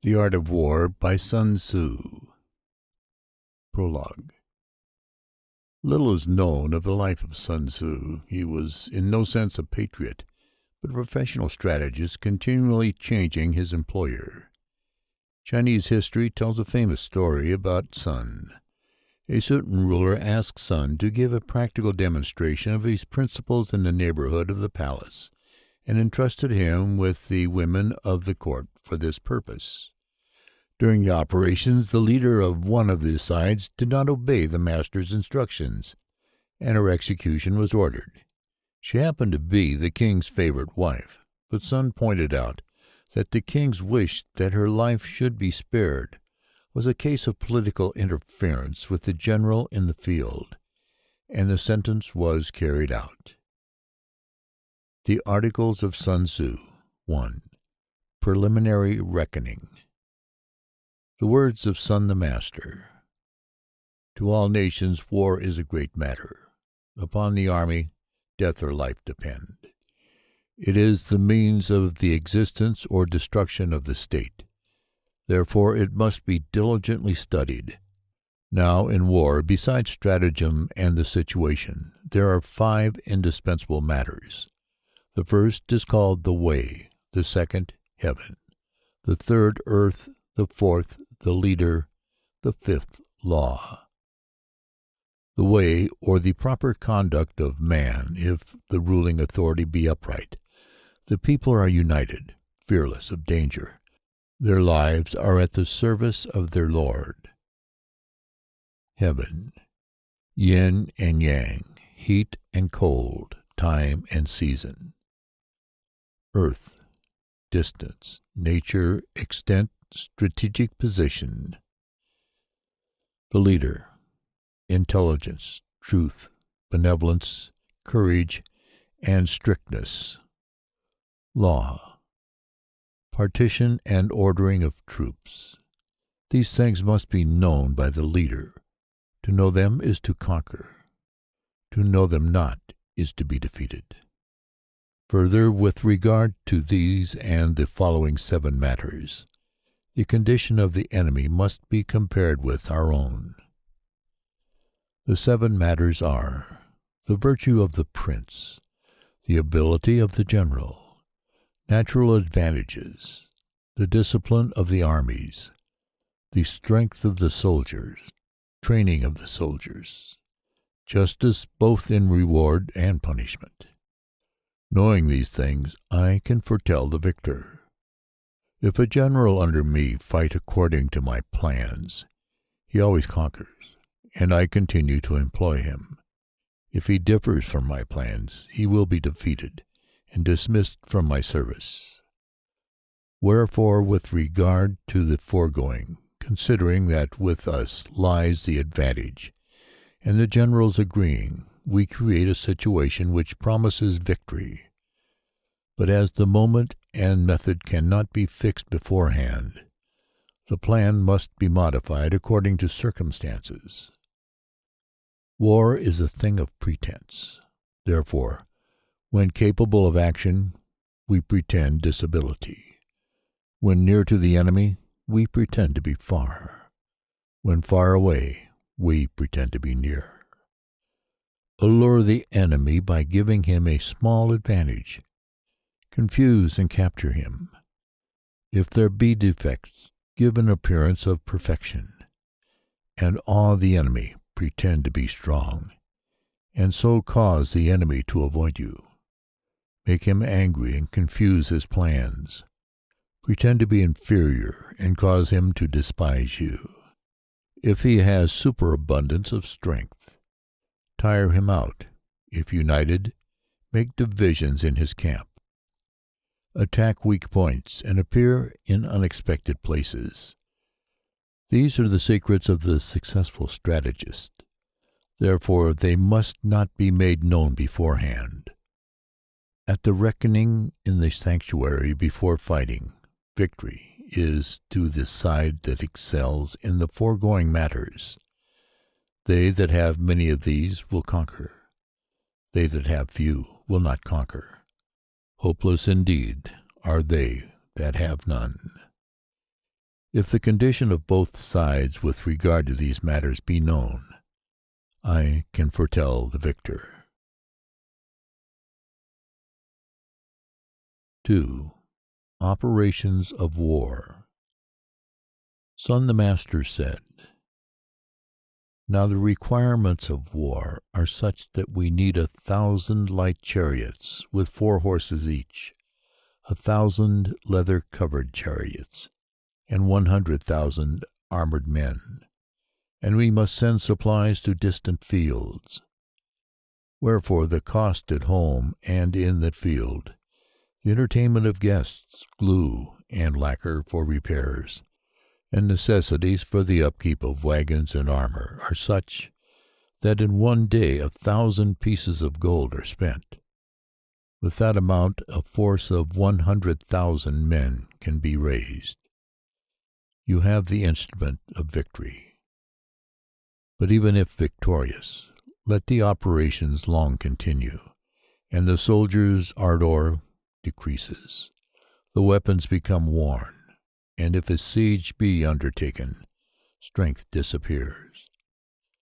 The Art of War by Sun Tzu. Prologue. Little is known of the life of Sun Tzu. He was in no sense a patriot, but a professional strategist continually changing his employer. Chinese history tells a famous story about Sun. A certain ruler asked Sun to give a practical demonstration of his principles in the neighborhood of the palace, and entrusted him with the women of the court for this purpose. During the operations, the leader of one of the sides did not obey the master's instructions, and her execution was ordered. She happened to be the king's favorite wife, but Sun pointed out that the king's wish that her life should be spared was a case of political interference with the general in the field, and the sentence was carried out. The Articles of Sun Tzu. 1. Preliminary Reckoning. The words of Sun the Master. To all nations war is a great matter. Upon the army death or life depend. It is the means of the existence or destruction of the state. Therefore it must be diligently studied. Now in war, besides stratagem and the situation, there are 5 indispensable matters. The first is called the way, the second heaven, the third earth, the fourth the leader, the 5th law. The way, or the proper conduct of man, if the ruling authority be upright. The people are united, fearless of danger. Their lives are at the service of their Lord. Heaven. Yin and yang, heat and cold, time and season. Earth. Distance, nature, extent, strategic position. The leader. Intelligence, truth, benevolence, courage, and strictness. Law. Partition and ordering of troops. These things must be known by the leader. To know them is to conquer. To know them not is to be defeated. Further, with regard to these and the following 7 matters, the condition of the enemy must be compared with our own. The 7 matters are: the virtue of the prince, the ability of the general, natural advantages, the discipline of the armies, the strength of the soldiers, training of the soldiers, justice both in reward and punishment. Knowing these things, I can foretell the victor. If a general under me fight according to my plans, he always conquers, and I continue to employ him. If he differs from my plans, he will be defeated and dismissed from my service. Wherefore, with regard to the foregoing, considering that with us lies the advantage, and the generals agreeing, we create a situation which promises victory. But as the moment and method cannot be fixed beforehand, the plan must be modified according to circumstances. War is a thing of pretense. Therefore, when capable of action, we pretend disability. When near to the enemy, we pretend to be far. When far away, we pretend to be near. Allure the enemy by giving him a small advantage. Confuse and capture him. If there be defects, give an appearance of perfection, and awe the enemy, pretend to be strong, and so cause the enemy to avoid you. Make him angry and confuse his plans. Pretend to be inferior and cause him to despise you. If he has superabundance of strength, tire him out. If united, make divisions in his camp. Attack weak points and appear in unexpected places. These are the secrets of the successful strategist. Therefore, they must not be made known beforehand. At the reckoning in the sanctuary before fighting, victory is to the side that excels in the foregoing matters. They that have many of these will conquer. They that have few will not conquer. Hopeless indeed are they that have none. If the condition of both sides with regard to these matters be known, I can foretell the victor. 2. Operations of War. Sun the Master said, "Now the requirements of war are such that we need 1,000 light chariots with 4 horses each, 1,000 leather-covered chariots, and 100,000 armored men, and we must send supplies to distant fields. Wherefore the cost at home and in the field, the entertainment of guests, glue and lacquer for repairs, and necessities for the upkeep of wagons and armor are such that in one day 1,000 pieces of gold are spent. With that amount a force of 100,000 men can be raised. You have the instrument of victory. But even if victorious, let the operations long continue, and the soldiers' ardor decreases. The weapons become worn, and if a siege be undertaken, strength disappears.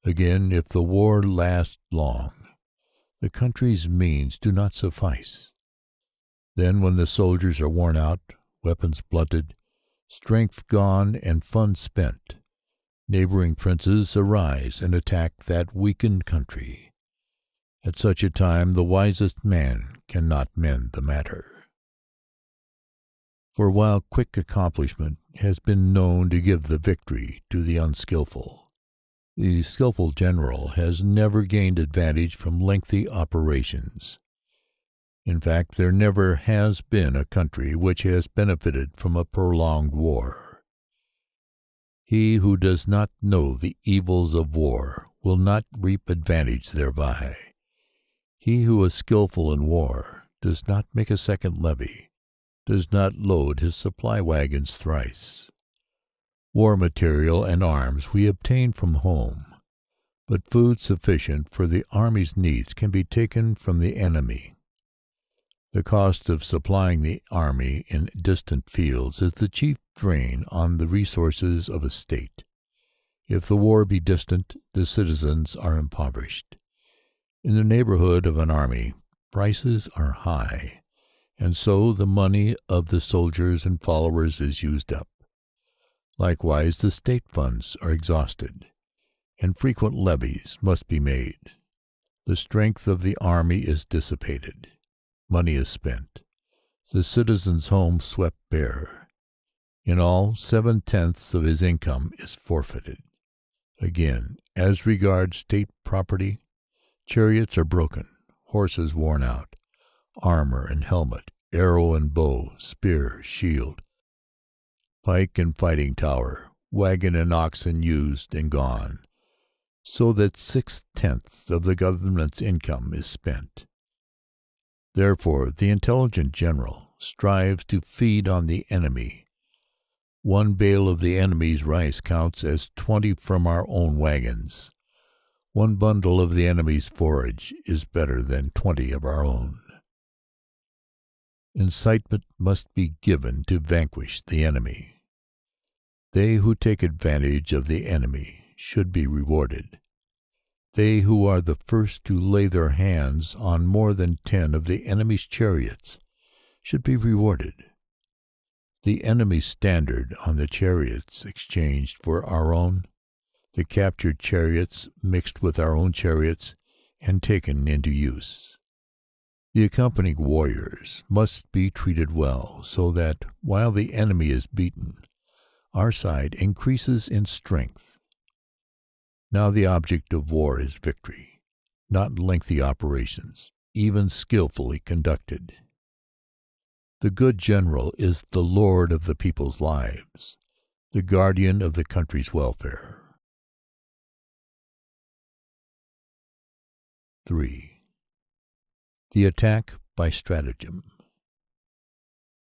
Again, if the war lasts long, the country's means do not suffice. Then, when the soldiers are worn out, weapons blunted, strength gone, and funds spent, neighboring princes arise and attack that weakened country. At such a time the wisest man cannot mend the matter. For while quick accomplishment has been known to give the victory to the unskillful, the skillful general has never gained advantage from lengthy operations. In fact, there never has been a country which has benefited from a prolonged war. He who does not know the evils of war will not reap advantage thereby. He who is skillful in war does not make a second levy, does not load his supply wagons thrice. War material and arms we obtain from home, but food sufficient for the army's needs can be taken from the enemy. The cost of supplying the army in distant fields is the chief drain on the resources of a state. If the war be distant, the citizens are impoverished. In the neighborhood of an army, prices are high, and so the money of the soldiers and followers is used up. Likewise, the state funds are exhausted, and frequent levies must be made. The strength of the army is dissipated. Money is spent. The citizen's home swept bare. In all, 7/10 of his income is forfeited. Again, as regards state property, chariots are broken, horses worn out, armor and helmet, arrow and bow, spear, shield, pike and fighting tower, wagon and oxen used and gone, so that 6/10 of the government's income is spent. Therefore, the intelligent general strives to feed on the enemy. 1 bale of the enemy's rice counts as 20 from our own wagons. 1 bundle of the enemy's forage is better than 20 of our own. Incitement must be given to vanquish the enemy. They who take advantage of the enemy should be rewarded. They who are the first to lay their hands on more than 10 of the enemy's chariots should be rewarded. The enemy's standard on the chariots exchanged for our own, the captured chariots mixed with our own chariots and taken into use. The accompanying warriors must be treated well, so that, while the enemy is beaten, our side increases in strength. Now the object of war is victory, not lengthy operations, even skillfully conducted. The good general is the lord of the people's lives, the guardian of the country's welfare. 3. The attack by stratagem.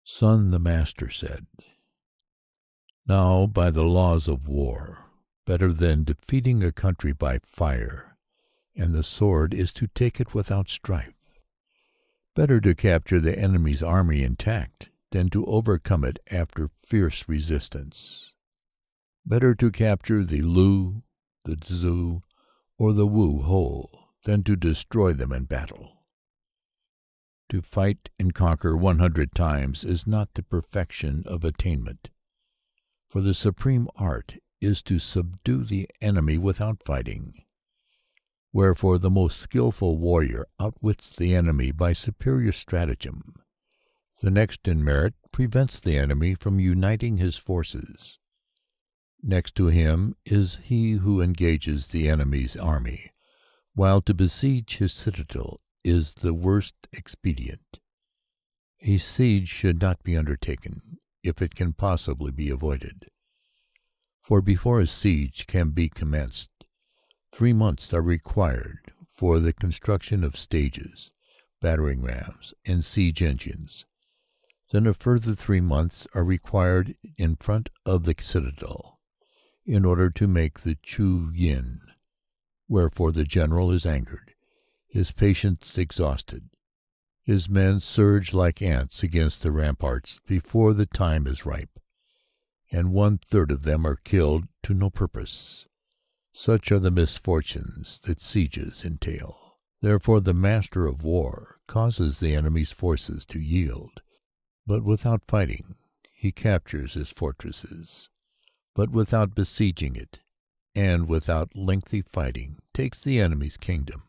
Sun the Master said, "Now, by the laws of war, better than defeating a country by fire and the sword is to take it without strife. Better to capture the enemy's army intact than to overcome it after fierce resistance. Better to capture the Lu, the Zhu, or the Wu whole than to destroy them in battle. To fight and conquer 100 times is not the perfection of attainment, for the supreme art is to subdue the enemy without fighting. Wherefore the most skillful warrior outwits the enemy by superior stratagem. The next in merit prevents the enemy from uniting his forces. Next to him is he who engages the enemy's army, while to besiege his citadel is the worst expedient. A siege should not be undertaken, if it can possibly be avoided. For before a siege can be commenced, 3 months are required for the construction of stages, battering rams, and siege engines. Then a further 3 months are required in front of the citadel, in order to make the Chu Yin. Wherefore the general is angered, his patience exhausted. His men surge like ants against the ramparts before the time is ripe, and 1/3 of them are killed to no purpose. Such are the misfortunes that sieges entail. Therefore the master of war causes the enemy's forces to yield, but without fighting. He captures his fortresses, but without besieging it, and without lengthy fighting takes the enemy's kingdom.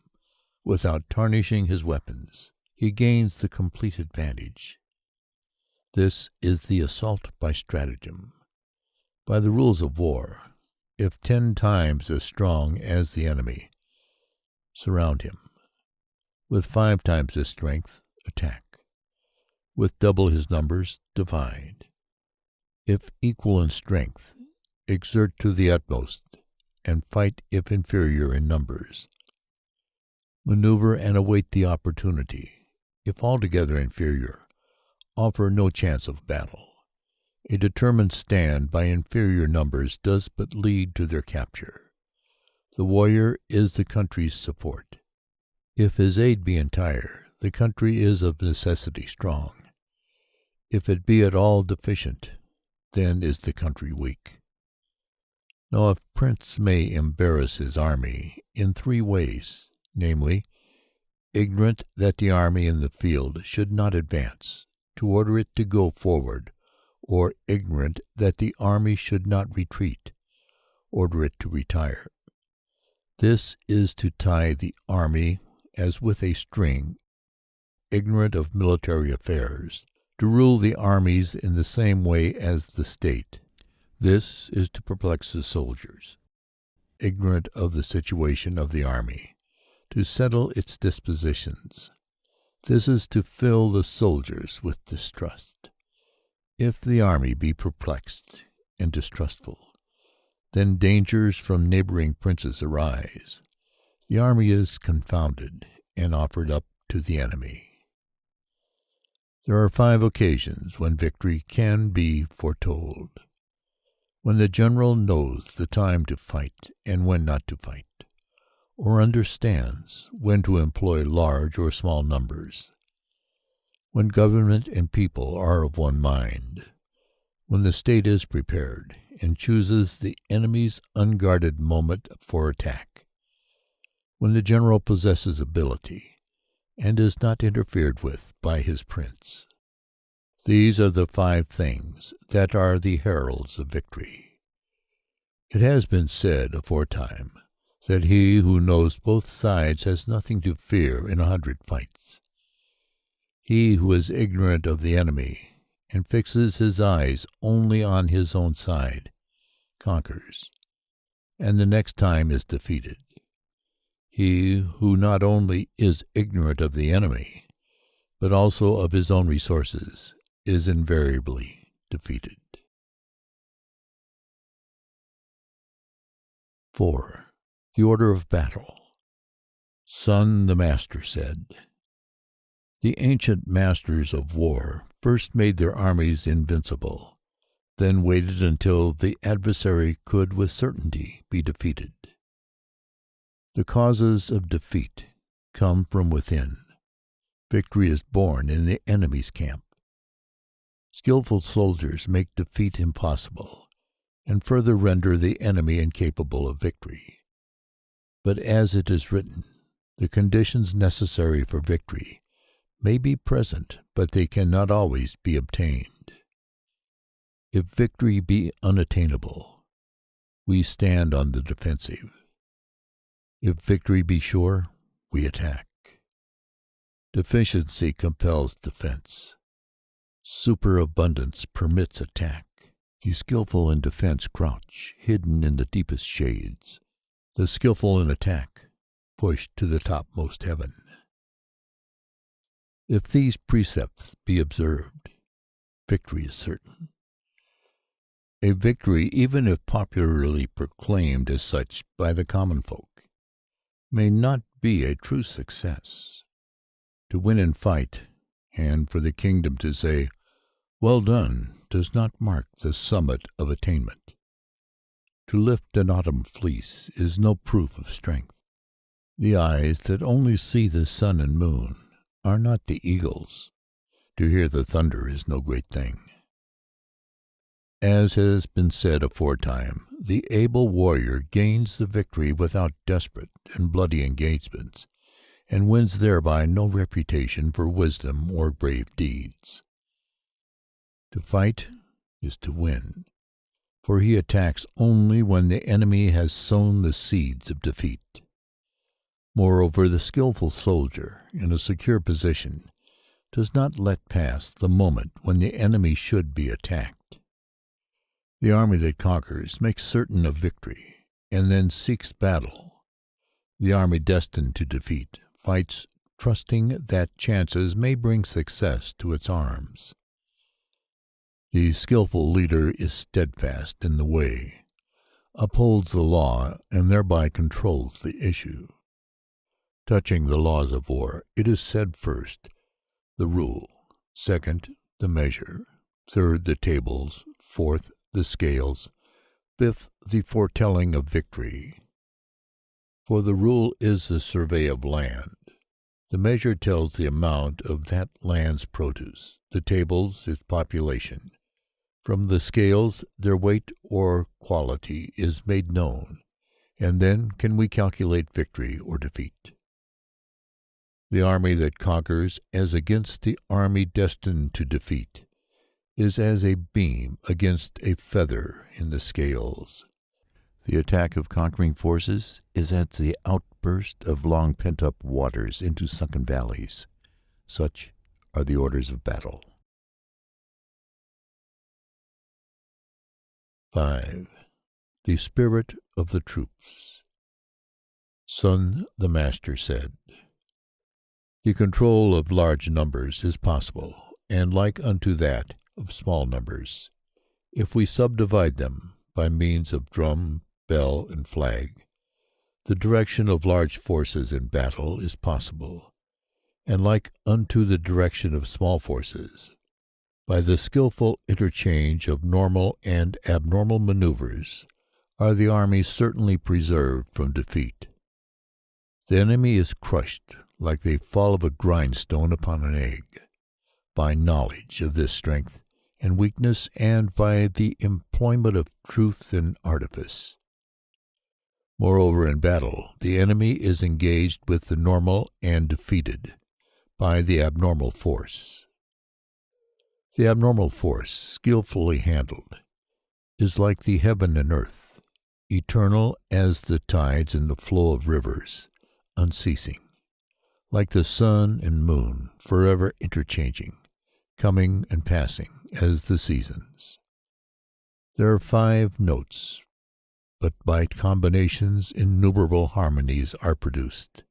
Without tarnishing his weapons, he gains the complete advantage. This is the assault by stratagem. By the rules of war, if 10 times as strong as the enemy, surround him. With 5 times his strength, attack. With double his numbers, divide. If equal in strength, exert to the utmost, and fight if inferior in numbers. Maneuver and await the opportunity. If altogether inferior, offer no chance of battle. A determined stand by inferior numbers does but lead to their capture. The warrior is the country's support. If his aid be entire, the country is of necessity strong. If it be at all deficient, then is the country weak. Now a prince may embarrass his army in 3 ways, namely, ignorant that the army in the field should not advance, to order it to go forward, or ignorant that the army should not retreat, order it to retire. This is to tie the army as with a string, ignorant of military affairs, to rule the armies in the same way as the state. This is to perplex the soldiers, ignorant of the situation of the army, to settle its dispositions. This is to fill the soldiers with distrust. If the army be perplexed and distrustful, then dangers from neighboring princes arise. The army is confounded and offered up to the enemy. There are 5 occasions when victory can be foretold. When the general knows the time to fight and when not to fight, or understands when to employ large or small numbers. When government and people are of one mind. When the state is prepared and chooses the enemy's unguarded moment for attack. When the general possesses ability and is not interfered with by his prince. These are the 5 things that are the heralds of victory. It has been said aforetime that he who knows both sides has nothing to fear in 100 fights. He who is ignorant of the enemy and fixes his eyes only on his own side conquers, and the next time is defeated. He who not only is ignorant of the enemy, but also of his own resources, is invariably defeated. 4. The order of battle. Sun the Master said, "The ancient masters of war first made their armies invincible, then waited until the adversary could with certainty be defeated. The causes of defeat come from within. Victory is born in the enemy's camp. Skillful soldiers make defeat impossible, and further render the enemy incapable of victory. But as it is written, the conditions necessary for victory may be present, but they cannot always be obtained. If victory be unattainable, we stand on the defensive. If victory be sure, we attack. Deficiency compels defense. Superabundance permits attack. The skillful in defense crouch, hidden in the deepest shades. The skillful in attack push to the topmost heaven. If these precepts be observed, victory is certain. A victory, even if popularly proclaimed as such by the common folk, may not be a true success. To win in fight, and for the kingdom to say, "Well done," does not mark the summit of attainment. To lift an autumn fleece is no proof of strength. The eyes that only see the sun and moon are not the eagle's. To hear the thunder is no great thing. As has been said aforetime, the able warrior gains the victory without desperate and bloody engagements, and wins thereby no reputation for wisdom or brave deeds. To fight is to win, for he attacks only when the enemy has sown the seeds of defeat. Moreover, the skillful soldier, in a secure position, does not let pass the moment when the enemy should be attacked. The army that conquers makes certain of victory, and then seeks battle. The army destined to defeat fights, trusting that chances may bring success to its arms. The skillful leader is steadfast in the way, upholds the law, and thereby controls the issue. Touching the laws of war, it is said first, the rule, second, the measure, third, the tables, fourth, the scales, fifth, the foretelling of victory. For the rule is the survey of land. The measure tells the amount of that land's produce, the tables its population. From the scales their weight or quality is made known, and then can we calculate victory or defeat. The army that conquers as against the army destined to defeat is as a beam against a feather in the scales. The attack of conquering forces is as the outburst of long pent-up waters into sunken valleys. Such are the orders of battle. 5. The spirit of the troops. Sun the Master said, "The control of large numbers is possible, and like unto that of small numbers, if we subdivide them by means of drum, bell, and flag. The direction of large forces in battle is possible, and like unto the direction of small forces, by the skillful interchange of normal and abnormal maneuvers, are the armies certainly preserved from defeat. The enemy is crushed like the fall of a grindstone upon an egg, by knowledge of this strength and weakness, and by the employment of truth and artifice. Moreover, in battle, the enemy is engaged with the normal and defeated by the abnormal force. The abnormal force, skillfully handled, is like the heaven and earth, eternal as the tides and the flow of rivers, unceasing, like the sun and moon, forever interchanging, coming and passing as the seasons. There are 5 notes, but by combinations innumerable harmonies are produced.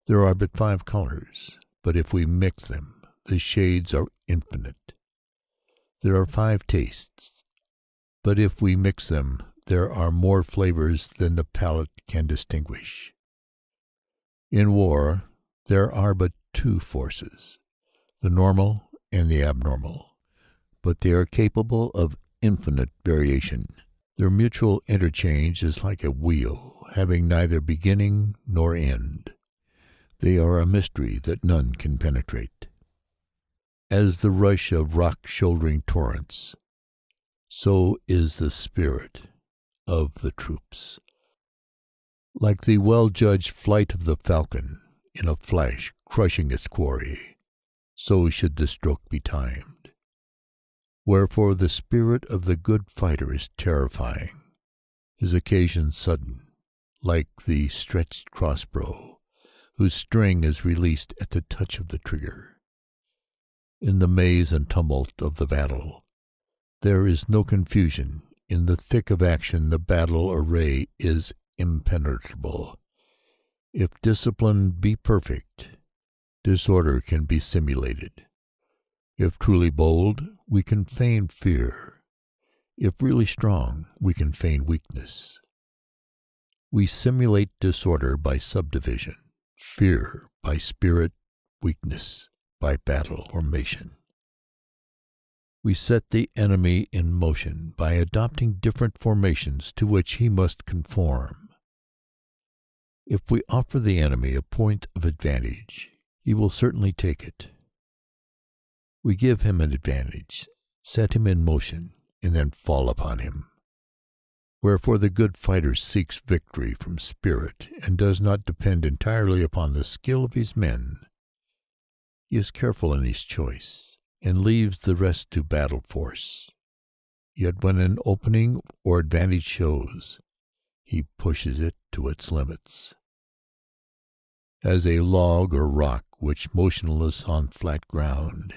There are but 5 colors, but if we mix them, the shades are infinite. There are 5 tastes, but if we mix them, there are more flavors than the palate can distinguish. In war, there are but 2 forces, the normal and the abnormal, but they are capable of infinite variation. Their mutual interchange is like a wheel, having neither beginning nor end. They are a mystery that none can penetrate. As the rush of rock-shouldering torrents, so is the spirit of the troops. Like the well-judged flight of the falcon, in a flash crushing its quarry, so should the stroke be timed. Wherefore the spirit of the good fighter is terrifying, his occasion sudden, like the stretched crossbow, whose string is released at the touch of the trigger. In the maze and tumult of the battle, there is no confusion. In the thick of action, the battle array is impenetrable. If discipline be perfect, disorder can be simulated. If truly bold, we can feign fear. If really strong, we can feign weakness. We simulate disorder by subdivision, fear by spirit, weakness by battle formation. We set the enemy in motion by adopting different formations to which he must conform. If we offer the enemy a point of advantage, he will certainly take it. We give him an advantage, set him in motion, and then fall upon him. Wherefore the good fighter seeks victory from spirit and does not depend entirely upon the skill of his men. He is careful in his choice and leaves the rest to battle force. Yet when an opening or advantage shows, he pushes it to its limits. As a log or rock which motionless on flat ground,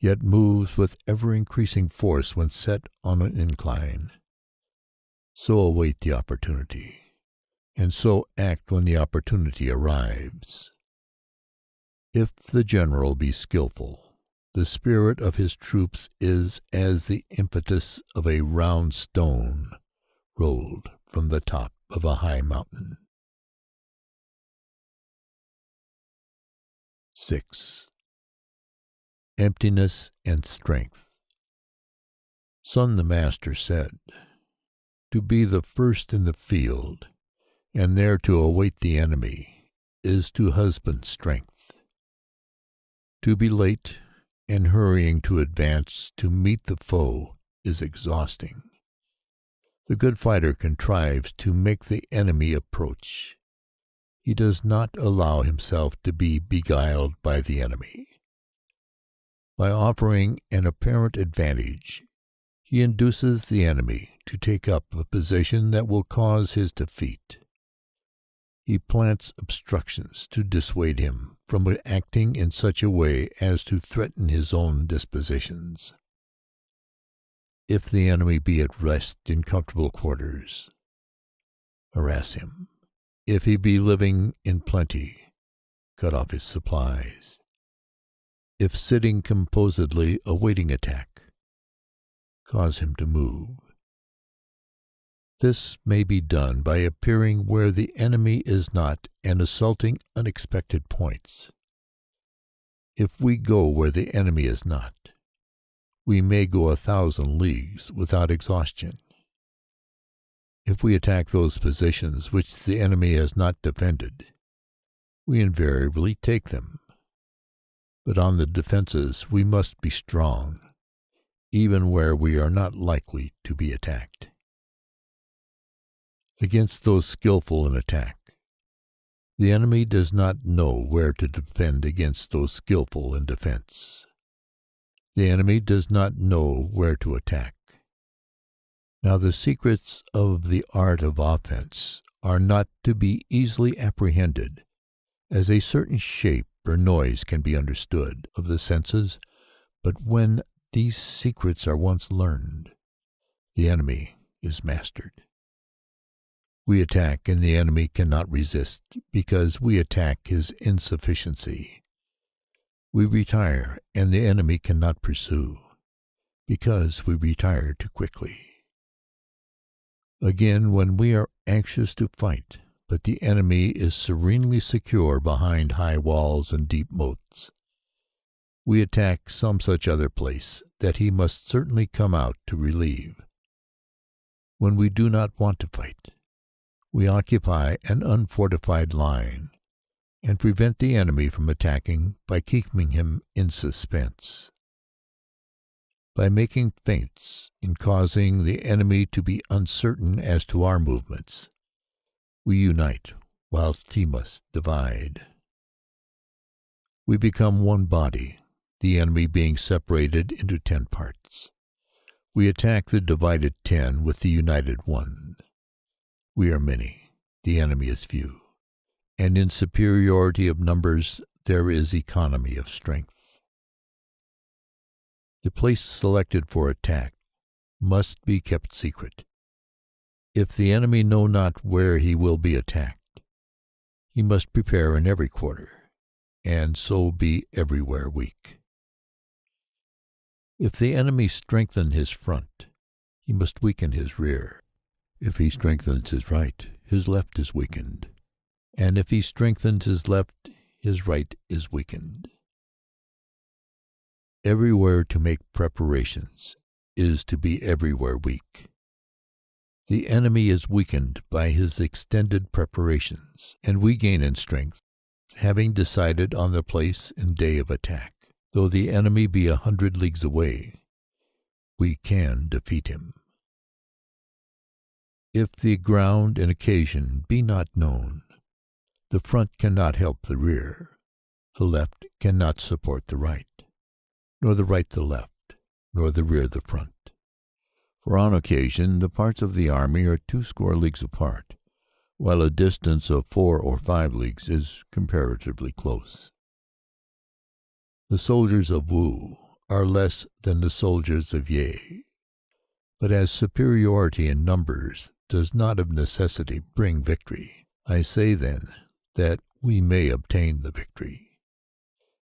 yet moves with ever-increasing force when set on an incline, so await the opportunity, and so act when the opportunity arrives. If the general be skillful, the spirit of his troops is as the impetus of a round stone rolled from the top of a high mountain. 6. Emptiness and strength. Sun the Master said, "To be the first in the field, and there to await the enemy, is to husband strength. To be late and hurrying to advance to meet the foe is exhausting. The good fighter contrives to make the enemy approach. He does not allow himself to be beguiled by the enemy. By offering an apparent advantage, he induces the enemy to take up a position that will cause his defeat. He plants obstructions to dissuade him from acting in such a way as to threaten his own dispositions. If the enemy be at rest in comfortable quarters, harass him. If he be living in plenty, cut off his supplies. If sitting composedly awaiting attack, cause him to move. This may be done by appearing where the enemy is not and assaulting unexpected points. If we go where the enemy is not, we may go 1,000 leagues without exhaustion. If we attack those positions which the enemy has not defended, we invariably take them. But on the defenses we must be strong, even where we are not likely to be attacked. Against those skillful in attack, the enemy does not know where to defend against those skillful in defense. The enemy does not know where to attack. Now the secrets of the art of offense are not to be easily apprehended, as a certain shape or noise can be understood of the senses, but when these secrets are once learned, the enemy is mastered. We attack, and the enemy cannot resist, because we attack his insufficiency. We retire, and the enemy cannot pursue, because we retire too quickly. Again, when we are anxious to fight, but the enemy is serenely secure behind high walls and deep moats, we attack some such other place that he must certainly come out to relieve. When we do not want to fight, we occupy an unfortified line, and prevent the enemy from attacking by keeping him in suspense. By making feints and causing the enemy to be uncertain as to our movements, we unite whilst he must divide. We become one body, the enemy being separated into 10 parts. We attack the divided 10 with the united 1. We are many, the enemy is few, and in superiority of numbers there is economy of strength. The place selected for attack must be kept secret. If the enemy know not where he will be attacked, he must prepare in every quarter, and so be everywhere weak. If the enemy strengthen his front, he must weaken his rear. If he strengthens his right, his left is weakened. And if he strengthens his left, his right is weakened. Everywhere to make preparations is to be everywhere weak. The enemy is weakened by his extended preparations, and we gain in strength, having decided on the place and day of attack. Though the enemy be 100 leagues away, we can defeat him. If the ground and occasion be not known, the front cannot help the rear, the left cannot support the right, nor the right the left, nor the rear the front. For on occasion the parts of the army are 20 leagues apart, while a distance of 4 or 5 leagues is comparatively close. The soldiers of Wu are less than the soldiers of Ye, but as superiority in numbers does not of necessity bring victory, I say then that we may obtain the victory.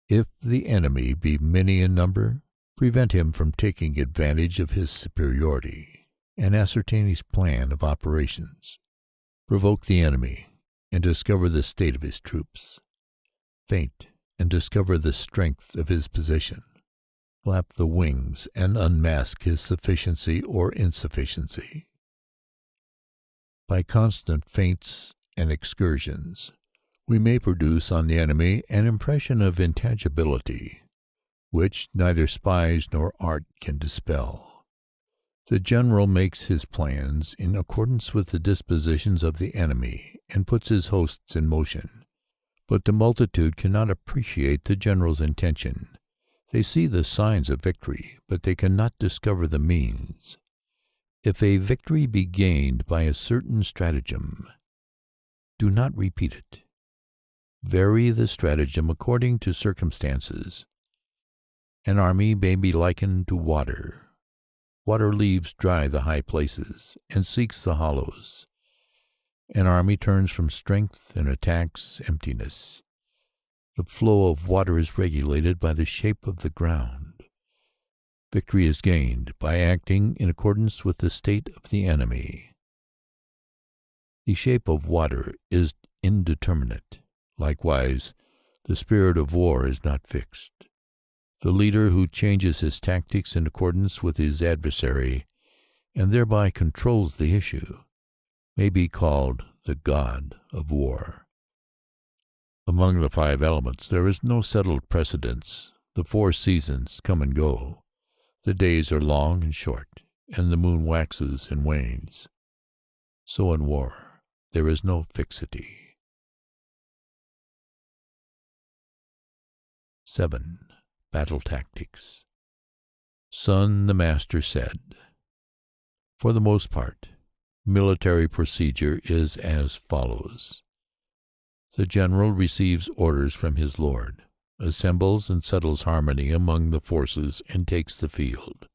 If the enemy be many in number, prevent him from taking advantage of his superiority, and ascertain his plan of operations. Provoke the enemy, and discover the state of his troops. Feint, and discover the strength of his position. Flap the wings, and unmask his sufficiency or insufficiency. By constant feints and excursions, we may produce on the enemy an impression of intangibility, which neither spies nor art can dispel. The general makes his plans in accordance with the dispositions of the enemy and puts his hosts in motion. But the multitude cannot appreciate the general's intention. They see the signs of victory, but they cannot discover the means. If a victory be gained by a certain stratagem, do not repeat it. Vary the stratagem according to circumstances. An army may be likened to water. Water leaves dry the high places and seeks the hollows. An army turns from strength and attacks emptiness. The flow of water is regulated by the shape of the ground. Victory is gained by acting in accordance with the state of the enemy. The shape of water is indeterminate. Likewise, the spirit of war is not fixed. The leader who changes his tactics in accordance with his adversary, and thereby controls the issue, may be called the god of war. Among the 5 elements there is no settled precedence. The 4 seasons come and go. The days are long and short, and the moon waxes and wanes. So in war there is no fixity. 7. Battle Tactics. Sun the Master said, for the most part, military procedure is as follows. The general receives orders from his lord, assembles and settles harmony among the forces, and takes the field.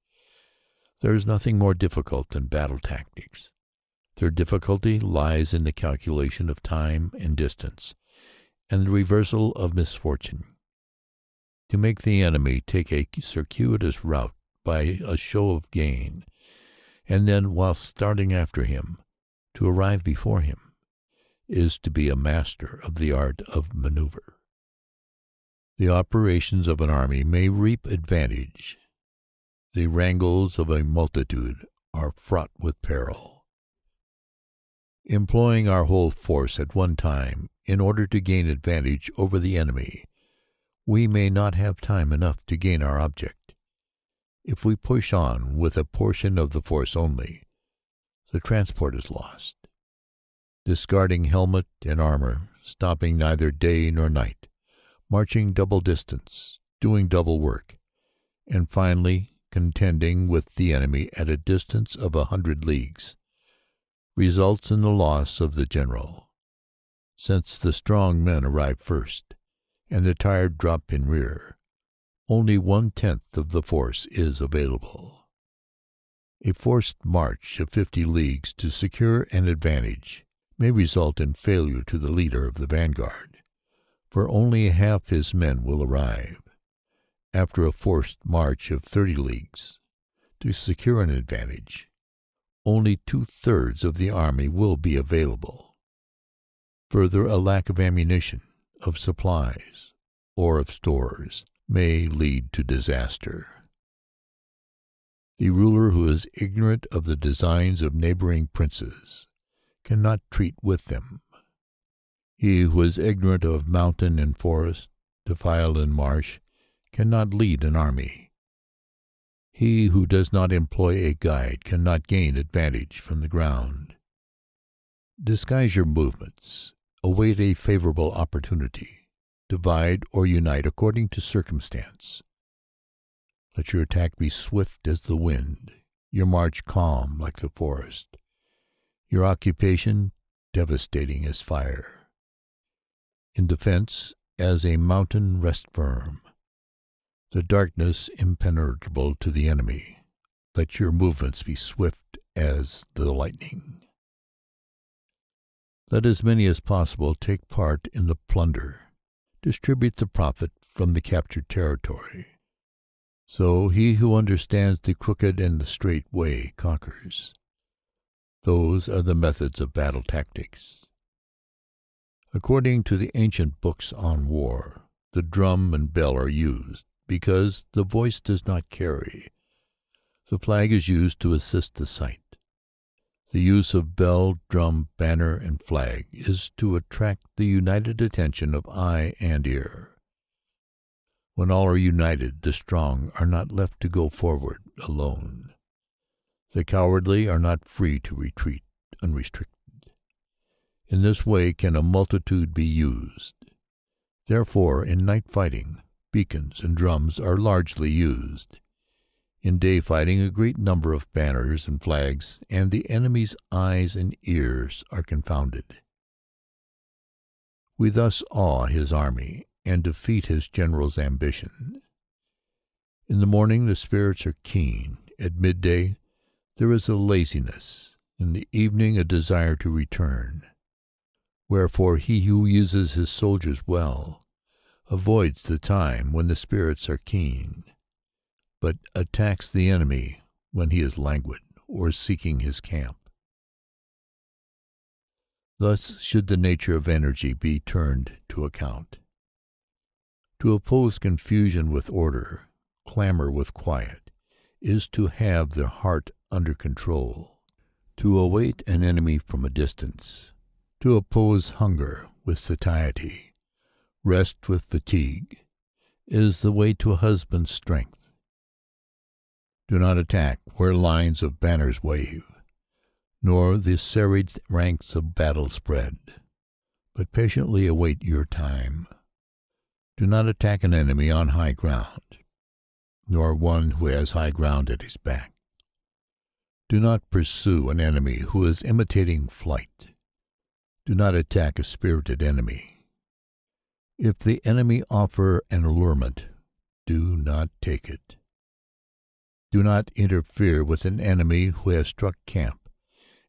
There is nothing more difficult than battle tactics. Their difficulty lies in the calculation of time and distance, and the reversal of misfortune. To make the enemy take a circuitous route by a show of gain, and then, while starting after him, to arrive before him, is to be a master of the art of maneuver. The operations of an army may reap advantage. The wrangles of a multitude are fraught with peril. Employing our whole force at one time in order to gain advantage over the enemy, we may not have time enough to gain our object. If we push on with a portion of the force only, the transport is lost. Discarding helmet and armor, stopping neither day nor night, marching double distance, doing double work, and finally contending with the enemy at a distance of 100 leagues, results in the loss of the general, since the strong men arrive first, and the tired drop in rear. Only 1/10 of the force is available. A forced march of 50 leagues to secure an advantage may result in failure to the leader of the vanguard, for only half his men will arrive. After a forced march of 30 leagues to secure an advantage, only 2/3 of the army will be available. Further, a lack of ammunition, of supplies, or of stores may lead to disaster. The ruler who is ignorant of the designs of neighboring princes cannot treat with them. He who is ignorant of mountain and forest, defile and marsh, cannot lead an army. He who does not employ a guide cannot gain advantage from the ground. Disguise your movements. Await a favorable opportunity. Divide or unite according to circumstance. Let your attack be swift as the wind, your march calm like the forest, your occupation devastating as fire. In defense, as a mountain rest firm, the darkness impenetrable to the enemy. Let your movements be swift as the lightning. Let as many as possible take part in the plunder. Distribute the profit from the captured territory. So he who understands the crooked and the straight way conquers. Those are the methods of battle tactics. According to the ancient books on war, the drum and bell are used because the voice does not carry. The flag is used to assist the sight. The use of bell, drum, banner, and flag is to attract the united attention of eye and ear. When all are united, the strong are not left to go forward alone. The cowardly are not free to retreat unrestricted. In this way can a multitude be used. Therefore, in night fighting, beacons and drums are largely used. In day fighting, a great number of banners and flags, and the enemy's eyes and ears are confounded. We thus awe his army and defeat his general's ambition. In the morning the spirits are keen. At midday there is a laziness. In the evening a desire to return. Wherefore he who uses his soldiers well avoids the time when the spirits are keen, but attacks the enemy when he is languid or seeking his camp. Thus should the nature of energy be turned to account. To oppose confusion with order, clamor with quiet, is to have the heart under control. To await an enemy from a distance, to oppose hunger with satiety, rest with fatigue, is the way to a husband's strength. Do not attack where lines of banners wave, nor the serried ranks of battle spread, but patiently await your time. Do not attack an enemy on high ground, nor one who has high ground at his back. Do not pursue an enemy who is imitating flight. Do not attack a spirited enemy. If the enemy offer an allurement, do not take it. Do not interfere with an enemy who has struck camp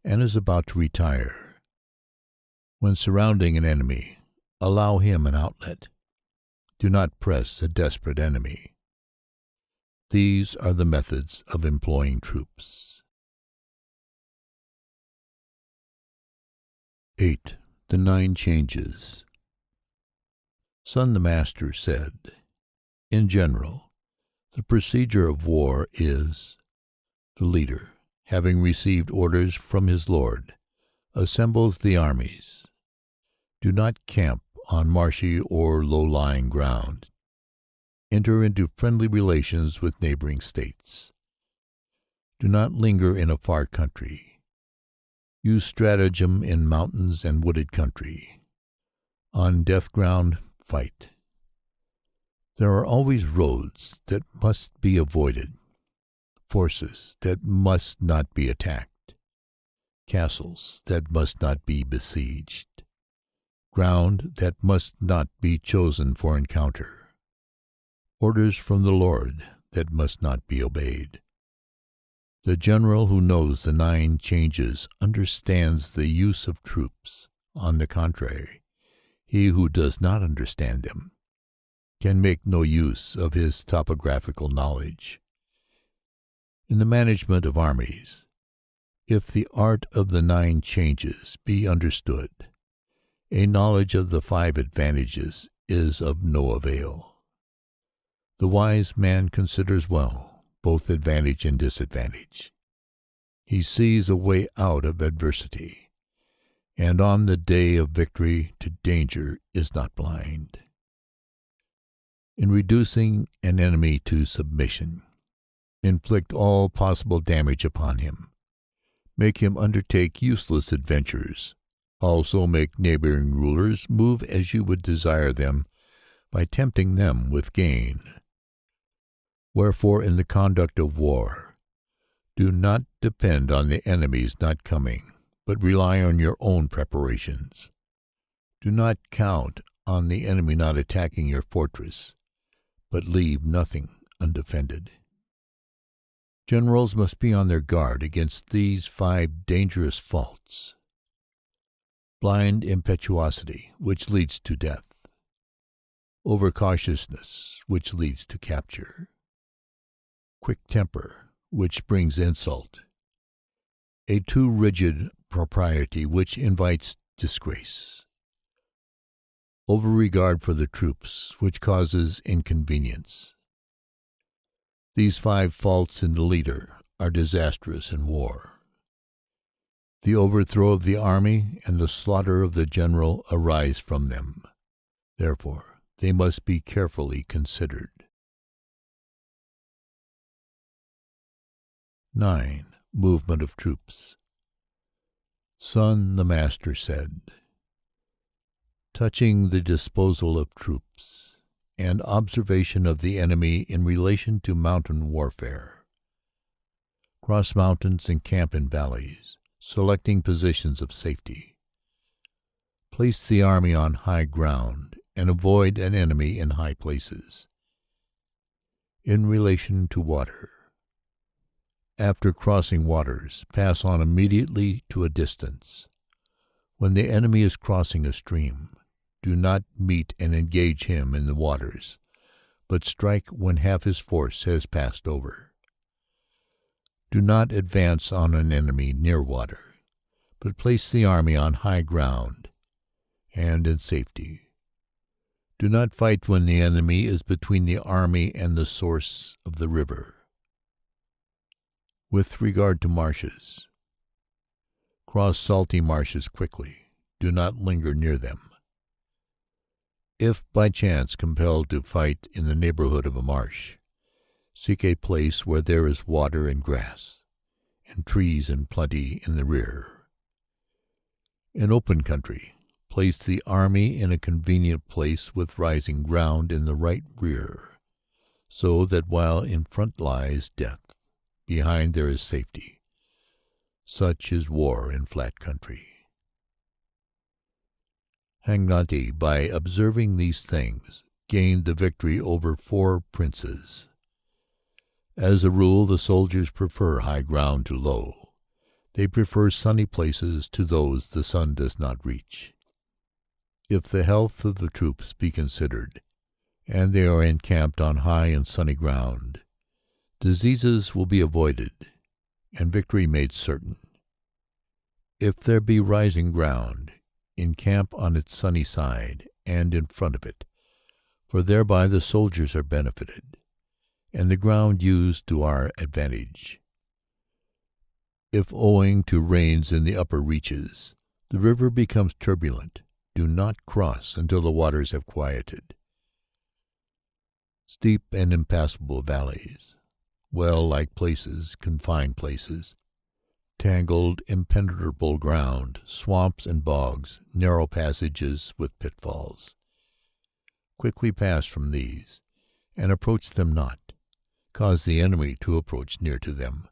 and is about to retire. When surrounding an enemy, allow him an outlet. Do not press a desperate enemy. These are the methods of employing troops. 8. The 9 changes. Sun the Master said, in general, the procedure of war is, the leader, having received orders from his lord, assembles the armies. Do not camp on marshy or low-lying ground. Enter into friendly relations with neighboring states. Do not linger in a far country. Use stratagem in mountains and wooded country. On death ground, fight. There are always roads that must be avoided, forces that must not be attacked, castles that must not be besieged, ground that must not be chosen for encounter, orders from the Lord that must not be obeyed. The general who knows the 9 changes understands the use of troops. On the contrary, he who does not understand them can make no use of his topographical knowledge. In the management of armies, if the art of the 9 changes be understood, a knowledge of the 5 advantages is of no avail. The wise man considers well both advantage and disadvantage. He sees a way out of adversity, and on the day of victory to danger is not blind. In reducing an enemy to submission, inflict all possible damage upon him. Make him undertake useless adventures. Also make neighboring rulers move as you would desire them by tempting them with gain. Wherefore, in the conduct of war, do not depend on the enemy's not coming, but rely on your own preparations. Do not count on the enemy not attacking your fortress, but leave nothing undefended. Generals must be on their guard against these 5 dangerous faults: blind impetuosity, which leads to death; overcautiousness, which leads to capture; quick temper, which brings insult; a too rigid propriety, which invites disgrace; over-regard for the troops, which causes inconvenience. These 5 faults in the leader are disastrous in war. The overthrow of the army and the slaughter of the general arise from them. Therefore, they must be carefully considered. 9. Movement of troops. Son, the master said, touching the disposal of troops and observation of the enemy in relation to mountain warfare. Cross mountains and camp in valleys, selecting positions of safety. Place the army on high ground and avoid an enemy in high places. In relation to water. After crossing waters, pass on immediately to a distance. When the enemy is crossing a stream, do not meet and engage him in the waters, but strike when half his force has passed over. Do not advance on an enemy near water, but place the army on high ground and in safety. Do not fight when the enemy is between the army and the source of the river. With regard to marshes, cross salty marshes quickly. Do not linger near them. If by chance compelled to fight in the neighborhood of a marsh, seek a place where there is water and grass, and trees in plenty in the rear. In open country, place the army in a convenient place with rising ground in the right rear, so that while in front lies death, behind there is safety. Such is war in flat country. Hangnati, by observing these things, gained the victory over 4 princes. As a rule, the soldiers prefer high ground to low. They prefer sunny places to those the sun does not reach. If the health of the troops be considered, and they are encamped on high and sunny ground, diseases will be avoided, and victory made certain. If there be rising ground, encamp on its sunny side and in front of it, for thereby the soldiers are benefited, and the ground used to our advantage. If owing to rains in the upper reaches, the river becomes turbulent, do not cross until the waters have quieted. steep and impassable valleys, well-like places, confined places, tangled, impenetrable ground, swamps and bogs, narrow passages with pitfalls. Quickly pass from these, and approach them not. Cause the enemy to approach near to them,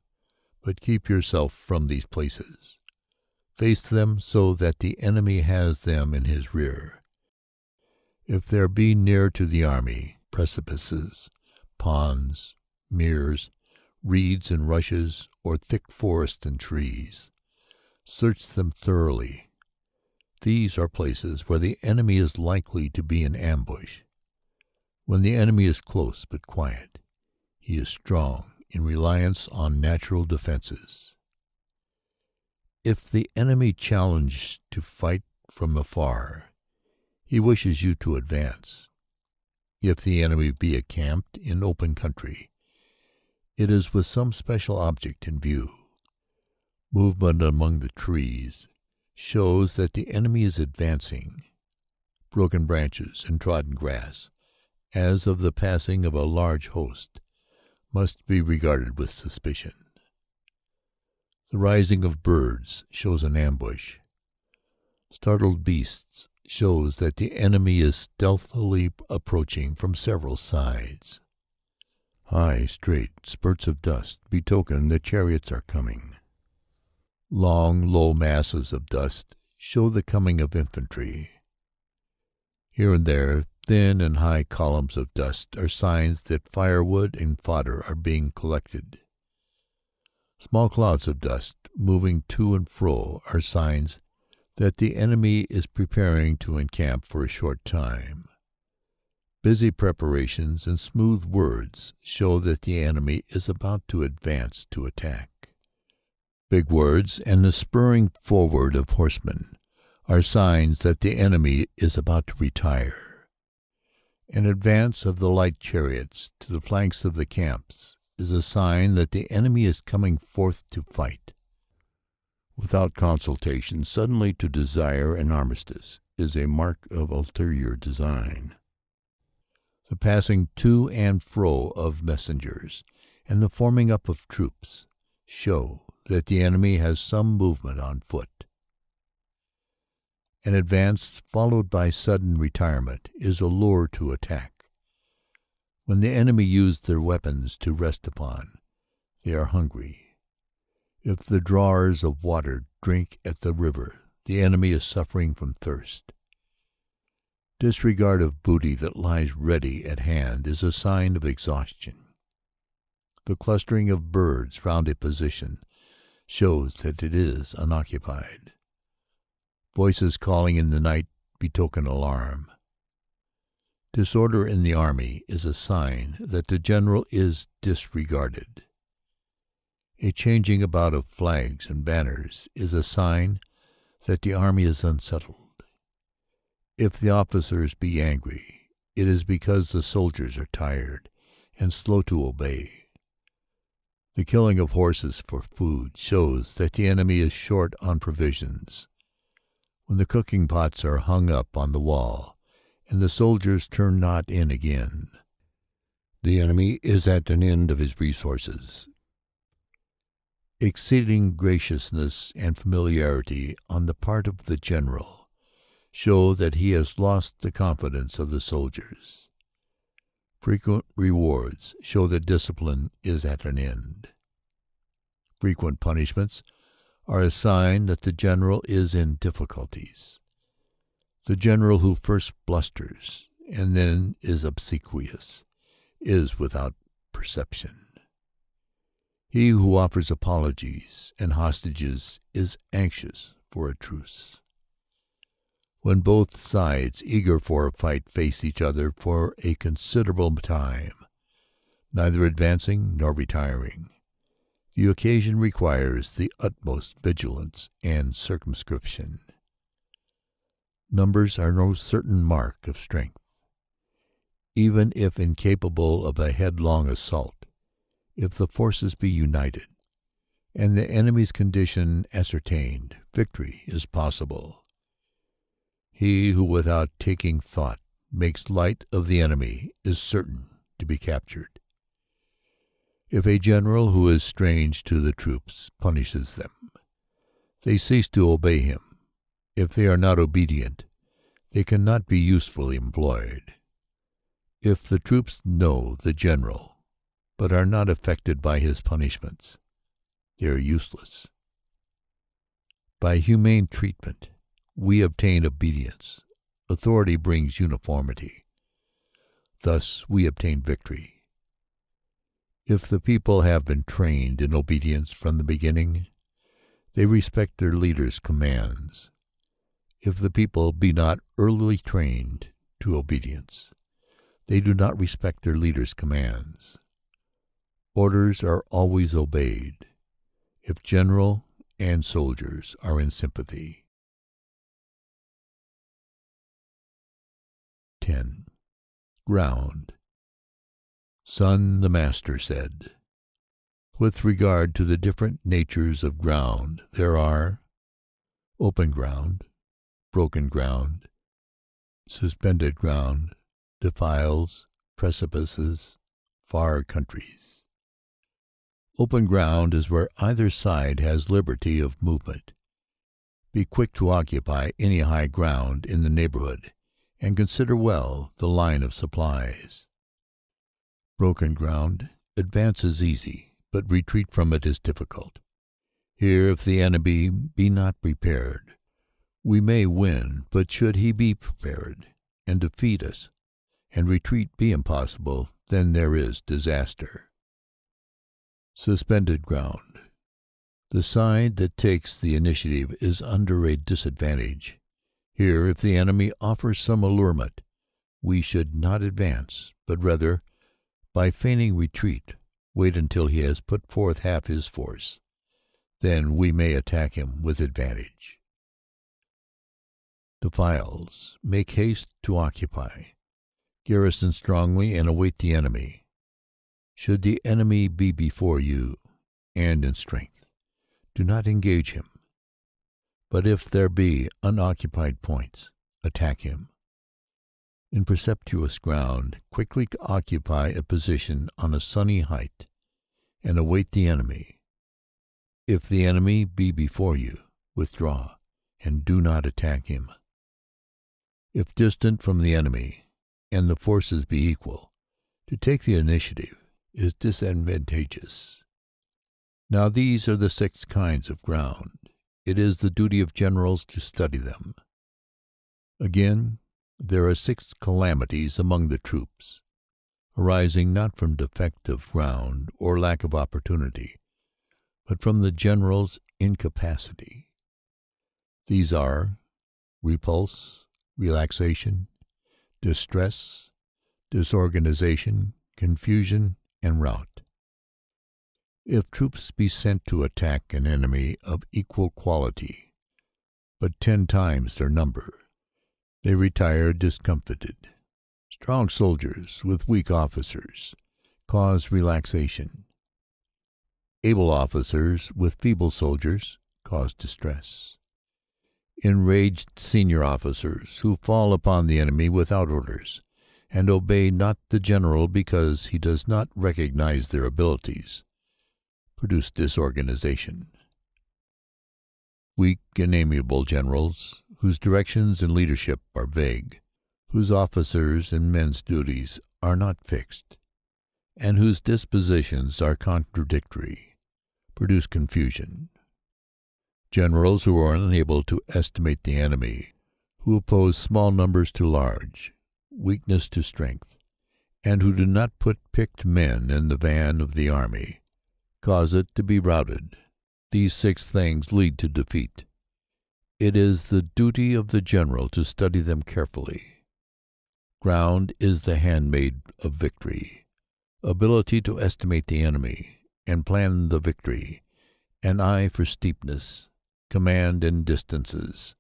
but keep yourself from these places. Face them so that the enemy has them in his rear. If there be near to the army precipices, ponds, meres, reeds and rushes, or thick forests and trees, search them thoroughly. These are places where the enemy is likely to be in ambush. When the enemy is close but quiet, he is strong in reliance on natural defenses. If the enemy challenge to fight from afar, he wishes you to advance. If the enemy be encamped in open country, it is with some special object in view. Movement among the trees shows that the enemy is advancing. Broken branches and trodden grass, as of the passing of a large host, must be regarded with suspicion. The rising of birds shows an ambush. Startled beasts shows that the enemy is stealthily approaching from several sides. High, straight spurts of dust betoken that chariots are coming. Long, low masses of dust show the coming of infantry. Here and there, thin and high columns of dust are signs that firewood and fodder are being collected. Small clouds of dust moving to and fro are signs that the enemy is preparing to encamp for a short time. Busy preparations and smooth words show that the enemy is about to advance to attack. Big words and the spurring forward of horsemen are signs that the enemy is about to retire. An advance of the light chariots to the flanks of the camps is a sign that the enemy is coming forth to fight. Without consultation, suddenly to desire an armistice is a mark of ulterior design. The passing to and fro of messengers and the forming up of troops show that the enemy has some movement on foot. An advance followed by sudden retirement is a lure to attack. When the enemy use their weapons to rest upon, they are hungry. If the drawers of water drink at the river, the enemy is suffering from thirst. Disregard of booty that lies ready at hand is a sign of exhaustion. The clustering of birds round a position shows that it is unoccupied. Voices calling in the night betoken alarm. Disorder in the army is a sign that the general is disregarded. A changing about of flags and banners is a sign that the army is unsettled. If the officers be angry, it is because the soldiers are tired and slow to obey. The killing of horses for food shows that the enemy is short on provisions. When the cooking pots are hung up on the wall, and the soldiers turn not in again, the enemy is at an end of his resources. Exceeding graciousness and familiarity on the part of the general show that he has lost the confidence of the soldiers. Frequent rewards show that discipline is at an end. Frequent punishments are a sign that the general is in difficulties. The general who first blusters and then is obsequious is without perception. He who offers apologies and hostages is anxious for a truce. When both sides eager for a fight face each other for a considerable time, neither advancing nor retiring, the occasion requires the utmost vigilance and circumscription. Numbers are no certain mark of strength. Even if incapable of a headlong assault, if the forces be united, and the enemy's condition ascertained, victory is possible. He who without taking thought makes light of the enemy is certain to be captured. If a general who is strange to the troops punishes them, they cease to obey him. If they are not obedient, they cannot be usefully employed. If the troops know the general, but are not affected by his punishments, they are useless. By humane treatment, we obtain obedience. Authority brings uniformity. Thus we obtain victory. If the people have been trained in obedience from the beginning, they respect their leaders' commands. If the people be not early trained to obedience, they do not respect their leaders' commands. Orders are always obeyed if general and soldiers are in sympathy. 10. Ground. Sun the Master said, with regard to the different natures of ground, there are open ground, broken ground, suspended ground, defiles, precipices, far countries. Open ground is where either side has liberty of movement. Be quick to occupy any high ground in the neighborhood, and consider well the line of supplies. Broken ground, advance is easy, but retreat from it is difficult. Here, if the enemy be not prepared, we may win, but should he be prepared and defeat us, and retreat be impossible, then there is disaster. Suspended ground. The side that takes the initiative is under a disadvantage. Here, if the enemy offers some allurement, we should not advance, but rather, by feigning retreat, wait until he has put forth half his force. Then we may attack him with advantage. Defiles. Make haste to occupy. Garrison strongly and await the enemy. Should the enemy be before you, and in strength, do not engage him. But if there be unoccupied points, attack him. In precipitous ground, quickly occupy a position on a sunny height, and await the enemy. If the enemy be before you, withdraw, and do not attack him. If distant from the enemy, and the forces be equal, to take the initiative is disadvantageous. Now these are the 6 kinds of ground. It is the duty of generals to study them. Again, there are 6 calamities among the troops, arising not from defect of ground or lack of opportunity, but from the general's incapacity. These are repulse, relaxation, distress, disorganization, confusion, and rout. If troops be sent to attack an enemy of equal quality, but 10 times their number, they retire discomfited. Strong soldiers with weak officers cause relaxation. Able officers with feeble soldiers cause distress. Enraged senior officers who fall upon the enemy without orders, and obey not the general because he does not recognize their abilities, produce disorganization. Weak and amiable generals, whose directions and leadership are vague, whose officers and men's duties are not fixed, and whose dispositions are contradictory, produce confusion. Generals who are unable to estimate the enemy, who oppose small numbers to large, weakness to strength, and who do not put picked men in the van of the army, cause it to be routed. These 6 things lead to defeat. It is the duty of the general to study them carefully. Ground is the handmaid of victory. Ability to estimate the enemy and plan the victory, an eye for steepness, command in distances.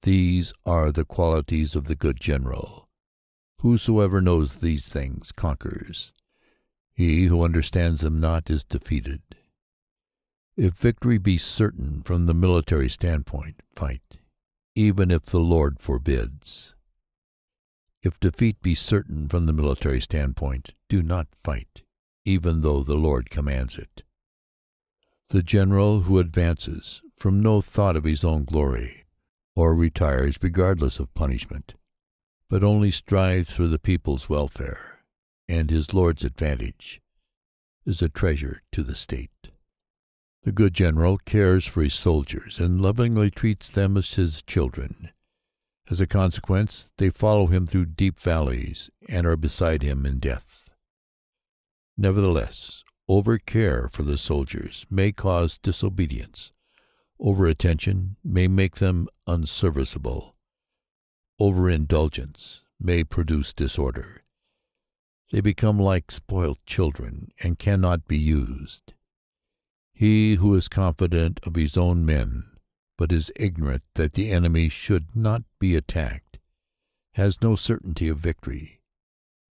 These are the qualities of the good general. Whosoever knows these things conquers. He who understands them not is defeated. If victory be certain from the military standpoint, fight, even if the Lord forbids. If defeat be certain from the military standpoint, do not fight, even though the Lord commands it. The general who advances from no thought of his own glory, or retires regardless of punishment, but only strives for the people's welfare and his Lord's advantage, is a treasure to the state. The good general cares for his soldiers and lovingly treats them as his children. As a consequence, they follow him through deep valleys and are beside him in death. Nevertheless, over-care for the soldiers may cause disobedience. Over-attention may make them unserviceable. Over-indulgence may produce disorder. They become like spoiled children and cannot be used. He who is confident of his own men, but is ignorant that the enemy should not be attacked, has no certainty of victory.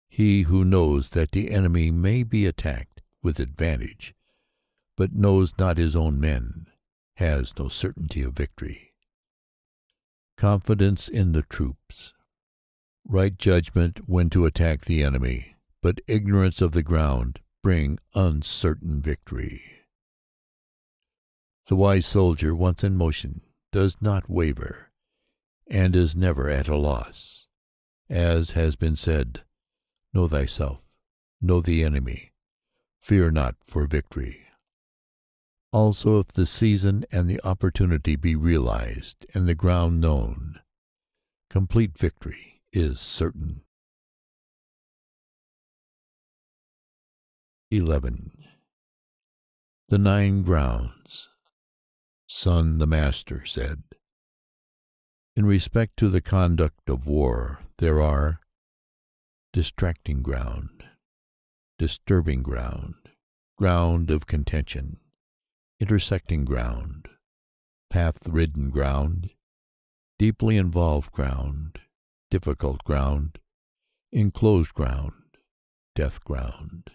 He who knows that the enemy may be attacked with advantage, but knows not his own men, has no certainty of victory. Confidence in the troops. Right judgment when to attack the enemy, but ignorance of the ground bring uncertain victory. The wise soldier, once in motion, does not waver, and is never at a loss. As has been said, know thyself, know the enemy, fear not for victory. Also, if the season and the opportunity be realized and the ground known, complete victory is certain. 11. The 9 grounds. Sun the Master said, in respect to the conduct of war, there are distracting ground, disturbing ground, ground of contention, intersecting ground, path-ridden ground, deeply involved ground, difficult ground, enclosed ground, death ground.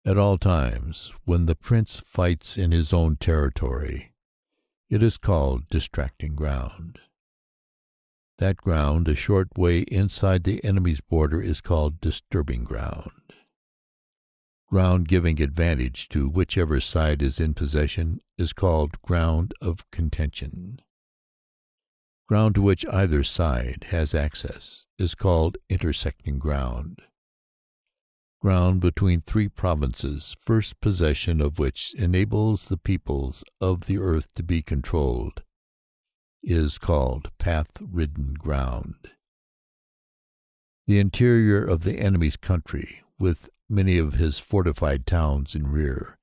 At all times, when the prince fights in his own territory, it is called distracting ground. That ground a short way inside the enemy's border is called disturbing ground. Ground giving advantage to whichever side is in possession is called ground of contention. Ground to which either side has access is called intersecting ground. Ground between 3 provinces, first possession of which enables the peoples of the earth to be controlled, is called path-ridden ground. The interior of the enemy's country, with many of his fortified towns in rear,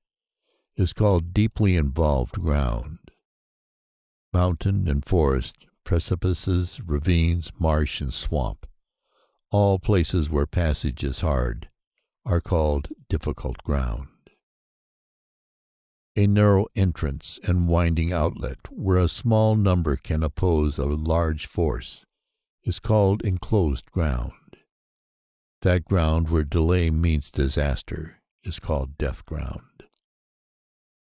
is called deeply involved ground. Mountain and forest, precipices, ravines, marsh, and swamp, all places where passage is hard, are called difficult ground. A narrow entrance and winding outlet where a small number can oppose a large force is called enclosed ground. That ground where delay means disaster is called death ground.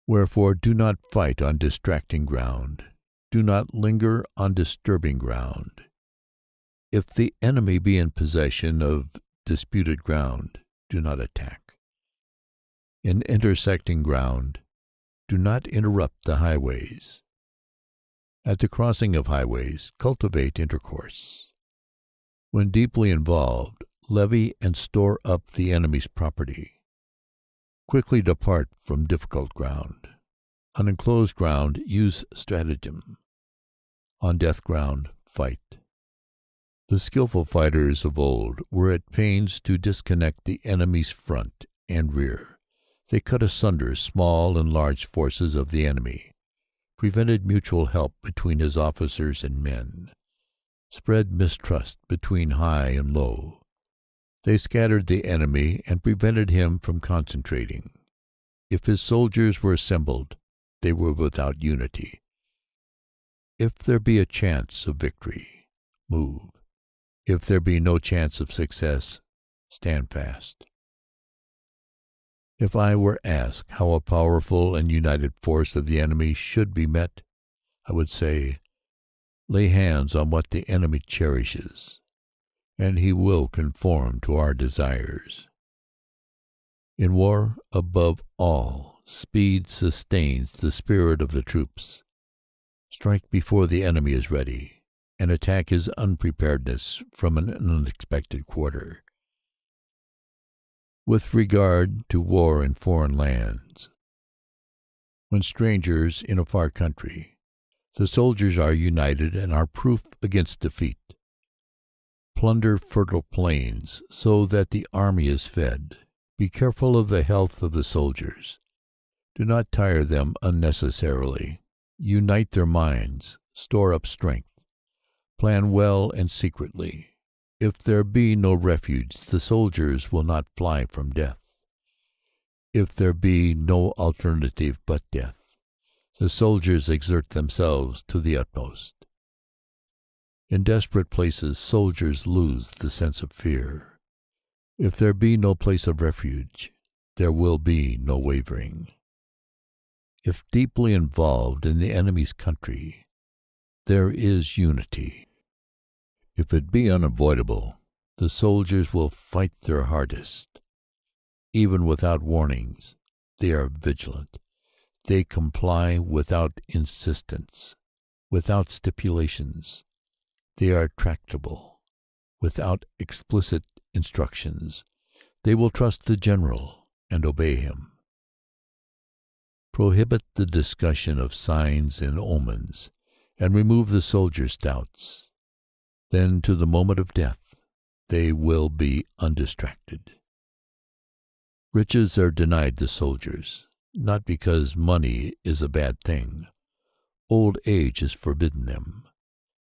Wherefore do not fight on distracting ground. Do not linger on disturbing ground. If the enemy be in possession of disputed ground, do not attack. In intersecting ground, do not interrupt the highways. At the crossing of highways, cultivate intercourse. When deeply involved, levy and store up the enemy's property. Quickly depart from difficult ground. On enclosed ground, use stratagem. On death ground, fight. The skillful fighters of old were at pains to disconnect the enemy's front and rear. They cut asunder small and large forces of the enemy, prevented mutual help between his officers and men, spread mistrust between high and low. They scattered the enemy and prevented him from concentrating. If his soldiers were assembled, they were without unity. If there be a chance of victory, move. If there be no chance of success, stand fast. If I were asked how a powerful and united force of the enemy should be met, I would say, lay hands on what the enemy cherishes. and he will conform to our desires. In war, above all, speed sustains the spirit of the troops. Strike before the enemy is ready, and attack his unpreparedness from an unexpected quarter. With regard to war in foreign lands, when strangers in a far country, the soldiers are united and are proof against defeat. Plunder fertile plains so that the army is fed. Be careful of the health of the soldiers. Do not tire them unnecessarily. Unite their minds, store up strength. Plan well and secretly. If there be no refuge, the soldiers will not fly from death. If there be no alternative but death, the soldiers exert themselves to the utmost. In desperate places, soldiers lose the sense of fear. If there be no place of refuge, there will be no wavering. If deeply involved in the enemy's country, there is unity. If it be unavoidable, the soldiers will fight their hardest. Even without warnings, they are vigilant. They comply without insistence, without stipulations. They are tractable, without explicit instructions. They will trust the general and obey him. Prohibit the discussion of signs and omens, and remove the soldiers' doubts. Then, to the moment of death, they will be undistracted. Riches are denied the soldiers, not because money is a bad thing. Old age is forbidden them,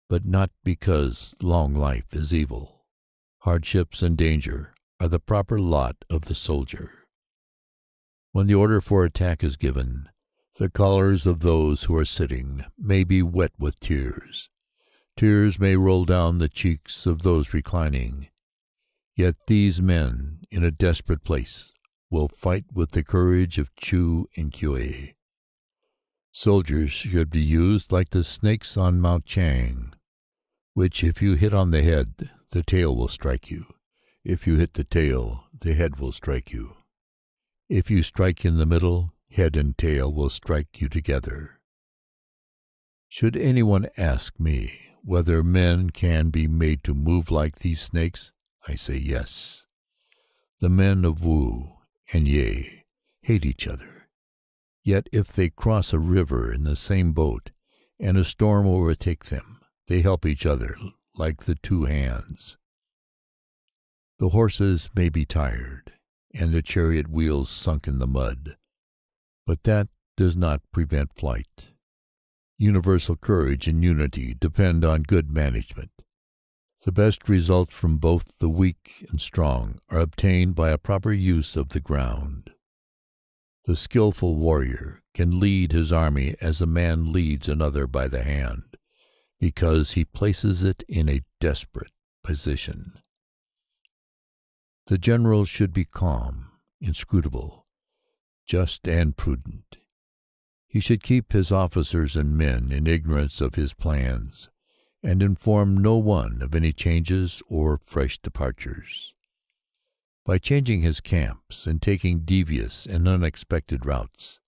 but not because long life is evil. Hardships and danger are the proper lot of the soldier. When the order for attack is given, the collars of those who are sitting may be wet with tears. Tears may roll down the cheeks of those reclining. Yet these men, in a desperate place, will fight with the courage of Chu and Kue. Soldiers should be used like the snakes on Mount Chang, which if you hit on the head, the tail will strike you. If you hit the tail, the head will strike you. If you strike in the middle, head and tail will strike you together. Should anyone ask me whether men can be made to move like these snakes, I say yes. The men of Wu and Ye hate each other. Yet if they cross a river in the same boat and a storm overtake them, they help each other like the two hands. The horses may be tired and the chariot wheels sunk in the mud, but that does not prevent flight. Universal courage and unity depend on good management. The best results from both the weak and strong are obtained by a proper use of the ground. The skillful warrior can lead his army as a man leads another by the hand, because he places it in a desperate position. The general should be calm, inscrutable, just and prudent. He should keep his officers and men in ignorance of his plans, and inform no one of any changes or fresh departures. By changing his camps and taking devious and unexpected routes,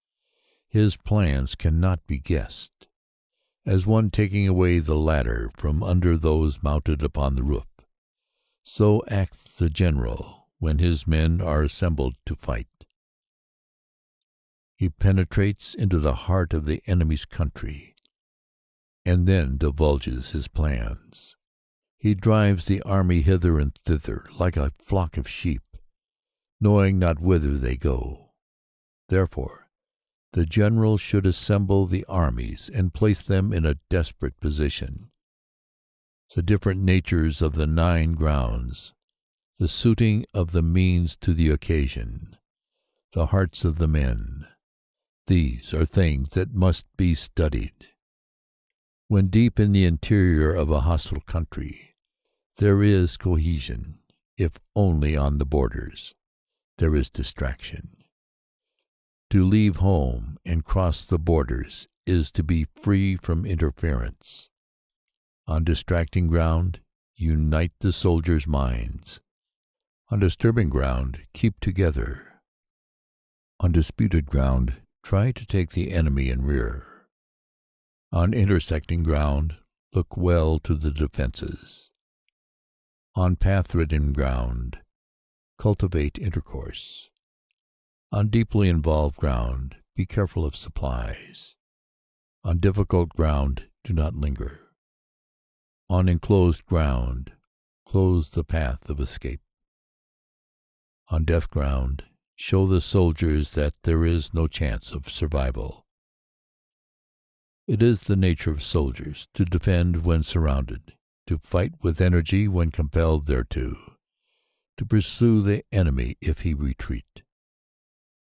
his plans cannot be guessed. As one taking away the ladder from under those mounted upon the roof, so acts the general when his men are assembled to fight. He penetrates into the heart of the enemy's country, and then divulges his plans. He drives the army hither and thither like a flock of sheep, knowing not whither they go. Therefore, the general should assemble the armies and place them in a desperate position. The different natures of the 9 grounds, the suiting of the means to the occasion, the hearts of the men, these are things that must be studied. When deep in the interior of a hostile country, there is cohesion, if only on the borders. There is distraction. To leave home and cross the borders is to be free from interference. On distracting ground, Unite the soldiers' minds. On disturbing ground, keep together. On disputed ground, try to take the enemy in rear. On intersecting ground, look well to the defenses. On path-ridden ground, cultivate intercourse. On deeply involved ground, be careful of supplies. On difficult ground, do not linger. On enclosed ground, close the path of escape. On death ground, show the soldiers that there is no chance of survival. It is the nature of soldiers to defend when surrounded, to fight with energy when compelled thereto, to pursue the enemy if he retreat.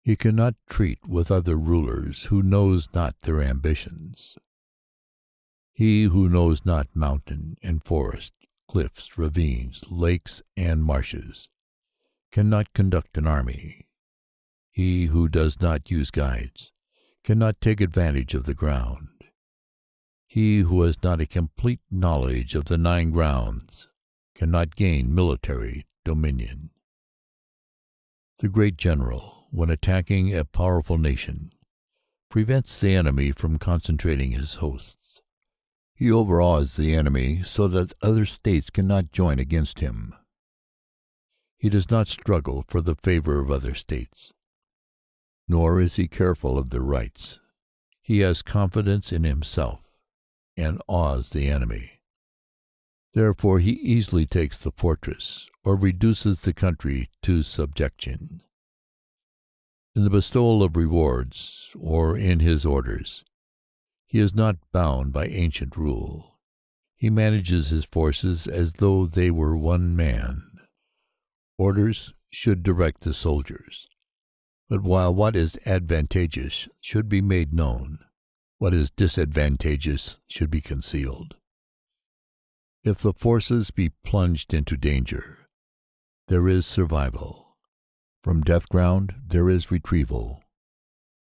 He cannot treat with other rulers who knows not their ambitions. He who knows not mountain and forest, cliffs, ravines, lakes, and marshes, cannot conduct an army. He who does not use guides cannot take advantage of the ground. He who has not a complete knowledge of the 9 grounds cannot gain military dominion. The great general, when attacking a powerful nation, prevents the enemy from concentrating his hosts. He overawes the enemy so that other states cannot join against him. He does not struggle for the favor of other states, nor is he careful of their rights. He has confidence in himself and awes the enemy. Therefore he easily takes the fortress or reduces the country to subjection. In the bestowal of rewards or in his orders, he is not bound by ancient rule. He manages his forces as though they were one man. Orders should direct the soldiers, but while what is advantageous should be made known, what is disadvantageous should be concealed. If the forces be plunged into danger, there is survival. From death ground there is retrieval,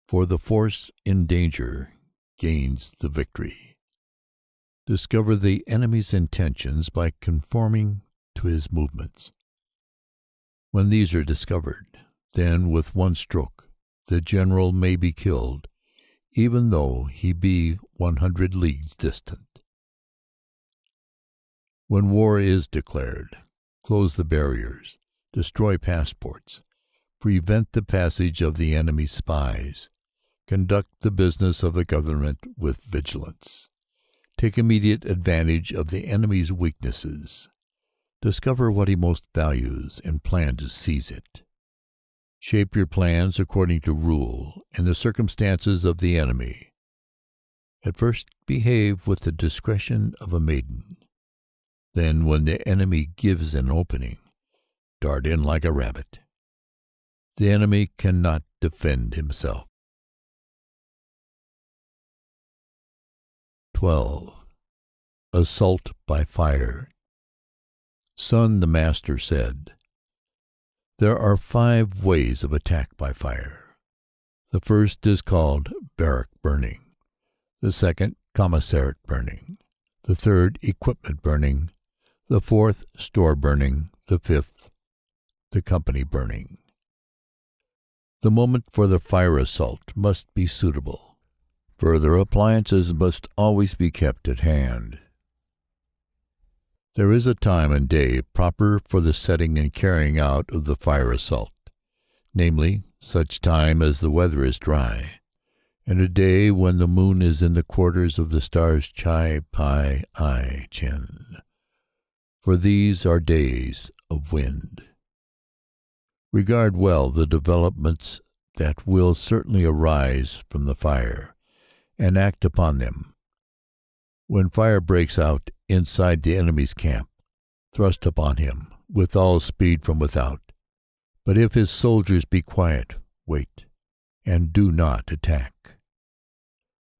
for the force in danger gains the victory. Discover the enemy's intentions by conforming to his movements. When these are discovered, then with one stroke the general may be killed, even though he be 100 leagues distant. When war is declared, close the barriers, destroy passports, prevent the passage of the enemy's spies, conduct the business of the government with vigilance, take immediate advantage of the enemy's weaknesses, discover what he most values and plan to seize it. Shape your plans according to rule and the circumstances of the enemy. At first behave with the discretion of a maiden. Then, when the enemy gives an opening, dart in like a rabbit. The enemy cannot defend himself. 12. Assault by fire. Sun the Master said, "There are 5 ways of attack by fire. The first is called barrack burning, the second commissariat burning, the third equipment burning, the fourth store burning, the fifth the company burning. The moment for the fire assault must be suitable. Further appliances must always be kept at hand. There is a time and day proper for the setting and carrying out of the fire assault, namely, such time as the weather is dry, and a day when the moon is in the quarters of the stars Chai, Pi, I, Chin, for these are days of wind. Regard well the developments that will certainly arise from the fire, and act upon them. When fire breaks out inside the enemy's camp, thrust upon him with all speed from without. But if his soldiers be quiet, wait, and do not attack.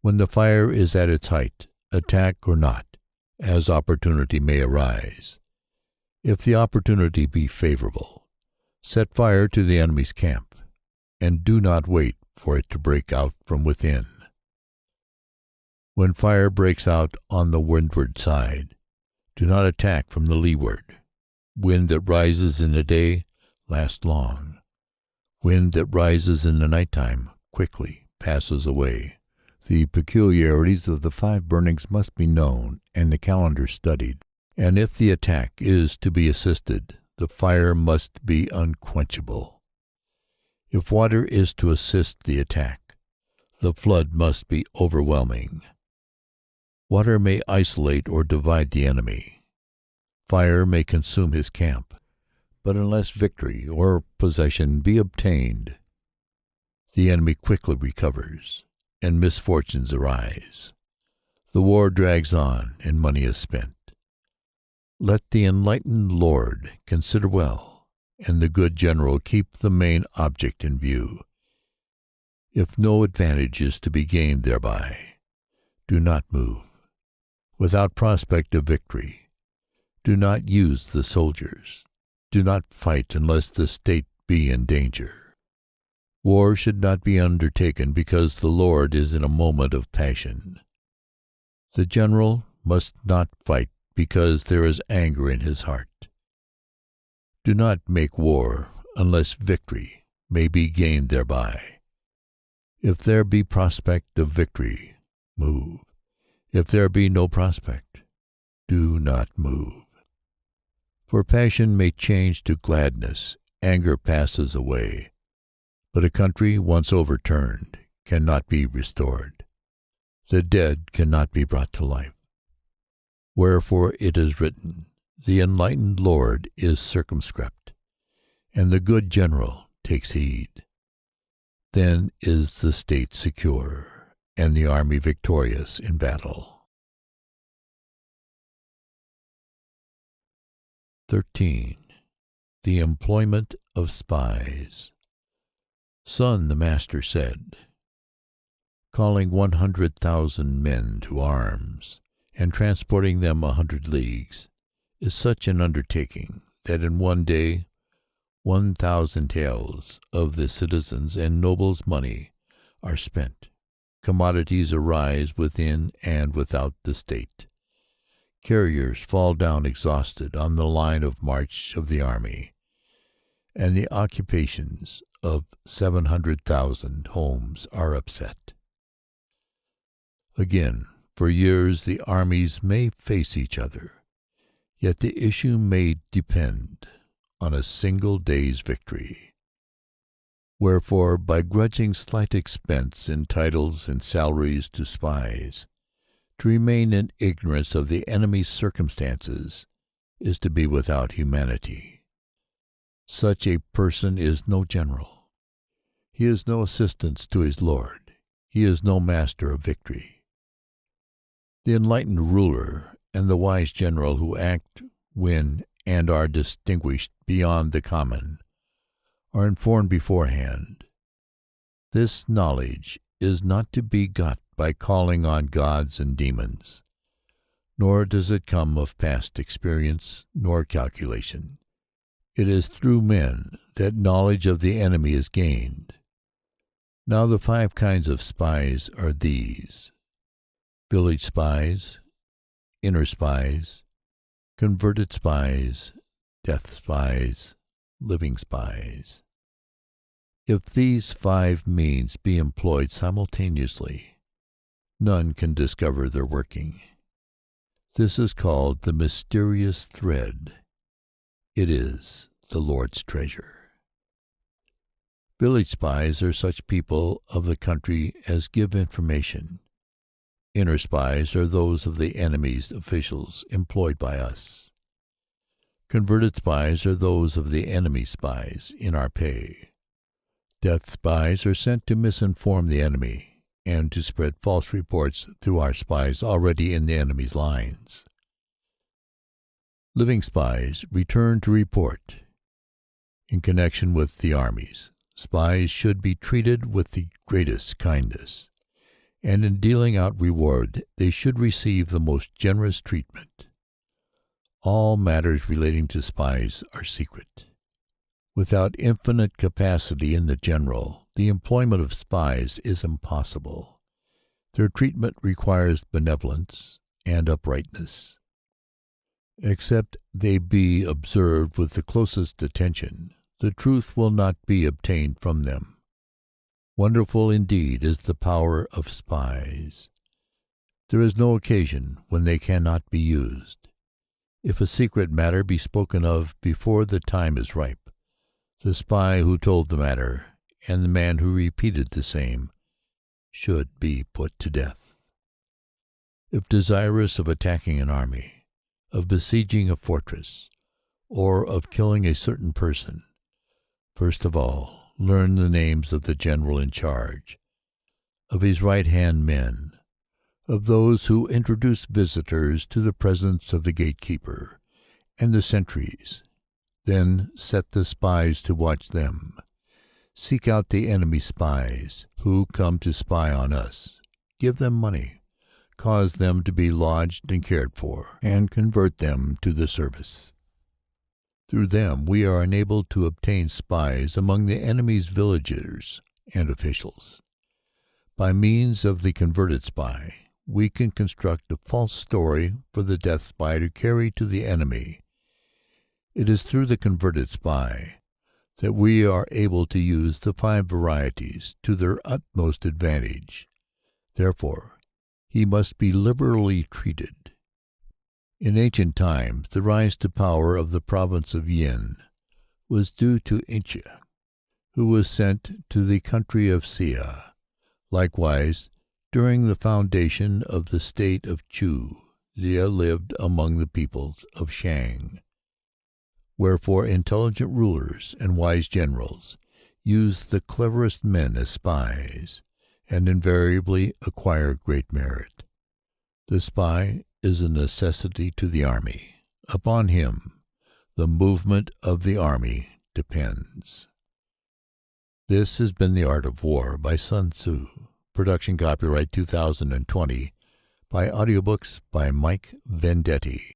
When the fire is at its height, attack or not, as opportunity may arise. If the opportunity be favorable, set fire to the enemy's camp, and do not wait for it to break out from within. When fire breaks out on the windward side, Do not attack from the leeward. Wind that rises in the day lasts long. Wind that rises in the nighttime quickly passes away. The peculiarities of the 5 burnings must be known and the calendar studied, and if the attack is to be assisted, the fire must be unquenchable. If water is to assist the attack, the flood must be overwhelming. Water may isolate or divide the enemy. Fire may consume his camp, but unless victory or possession be obtained, the enemy quickly recovers, and misfortunes arise. The war drags on, and money is spent. Let the enlightened lord consider well, and the good general keep the main object in view. If no advantage is to be gained thereby, do not move. Without prospect of victory, do not use the soldiers. Do not fight unless the state be in danger. War should not be undertaken because the Lord is in a moment of passion. The general must not fight because there is anger in his heart. Do not make war unless victory may be gained thereby. If there be prospect of victory, move. If there be no prospect, do not move. For passion may change to gladness, anger passes away, but a country once overturned cannot be restored. The dead cannot be brought to life. Wherefore it is written, the enlightened lord is circumspect, and the good general takes heed. Then is the state secure, and the army victorious in battle. 13. The employment of spies. Son, the master said, calling 100,000 men to arms, and transporting them 100 leagues, is such an undertaking that in one day 1,000 taels of the citizens' and nobles' money are spent. Commodities arise within and without the state. Carriers fall down exhausted on the line of march of the army, and the occupations of 700,000 homes are upset. Again, for years the armies may face each other, yet the issue may depend on a single day's victory. Wherefore, by grudging slight expense in titles and salaries to spies, to remain in ignorance of the enemy's circumstances is to be without humanity. Such a person is no general. He is no assistance to his lord. He is no master of victory. The enlightened ruler and the wise general who act, win, and are distinguished beyond the common are informed beforehand. This knowledge is not to be got by calling on gods and demons, nor does it come of past experience nor calculation. It is through men that knowledge of the enemy is gained. Now the 5 kinds of spies are these: village spies, inner spies, converted spies, death spies, living spies. If these 5 means be employed simultaneously, none can discover their working. This is called the mysterious thread. It is the Lord's treasure. Village spies are such people of the country as give information. Inner spies are those of the enemy's officials employed by us. Converted spies are those of the enemy's spies in our pay. Death spies are sent to misinform the enemy and to spread false reports through our spies already in the enemy's lines. Living spies return to report. In connection with the armies, spies should be treated with the greatest kindness, and in dealing out reward they should receive the most generous treatment. All matters relating to spies are secret. Without infinite capacity in the general, the employment of spies is impossible. Their treatment requires benevolence and uprightness. Except they be observed with the closest attention, the truth will not be obtained from them. Wonderful indeed is the power of spies. There is no occasion when they cannot be used. If a secret matter be spoken of before the time is ripe, the spy who told the matter, and the man who repeated the same, should be put to death. If desirous of attacking an army, of besieging a fortress, or of killing a certain person, first of all, learn the names of the general in charge, of his right-hand men, of those who introduce visitors to the presence of the gatekeeper and the sentries. Then set the spies to watch them. Seek out the enemy spies who come to spy on us. Give them money. Cause them to be lodged and cared for, and convert them to the service. Through them we are enabled to obtain spies among the enemy's villagers and officials. By means of the converted spy, we can construct a false story for the death spy to carry to the enemy. It is through the converted spy that we are able to use the 5 varieties to their utmost advantage. Therefore, he must be liberally treated. In ancient times, the rise to power of the province of Yin was due to Incha, who was sent to the country of Xia. Likewise, during the foundation of the state of Chu, Xia lived among the peoples of Shang. Wherefore intelligent rulers and wise generals use the cleverest men as spies, and invariably acquire great merit. The spy is a necessity to the army. Upon him the movement of the army depends. This has been The Art of War by Sun Tzu. Production copyright 2020 by Audiobooks by Mike Vendetti.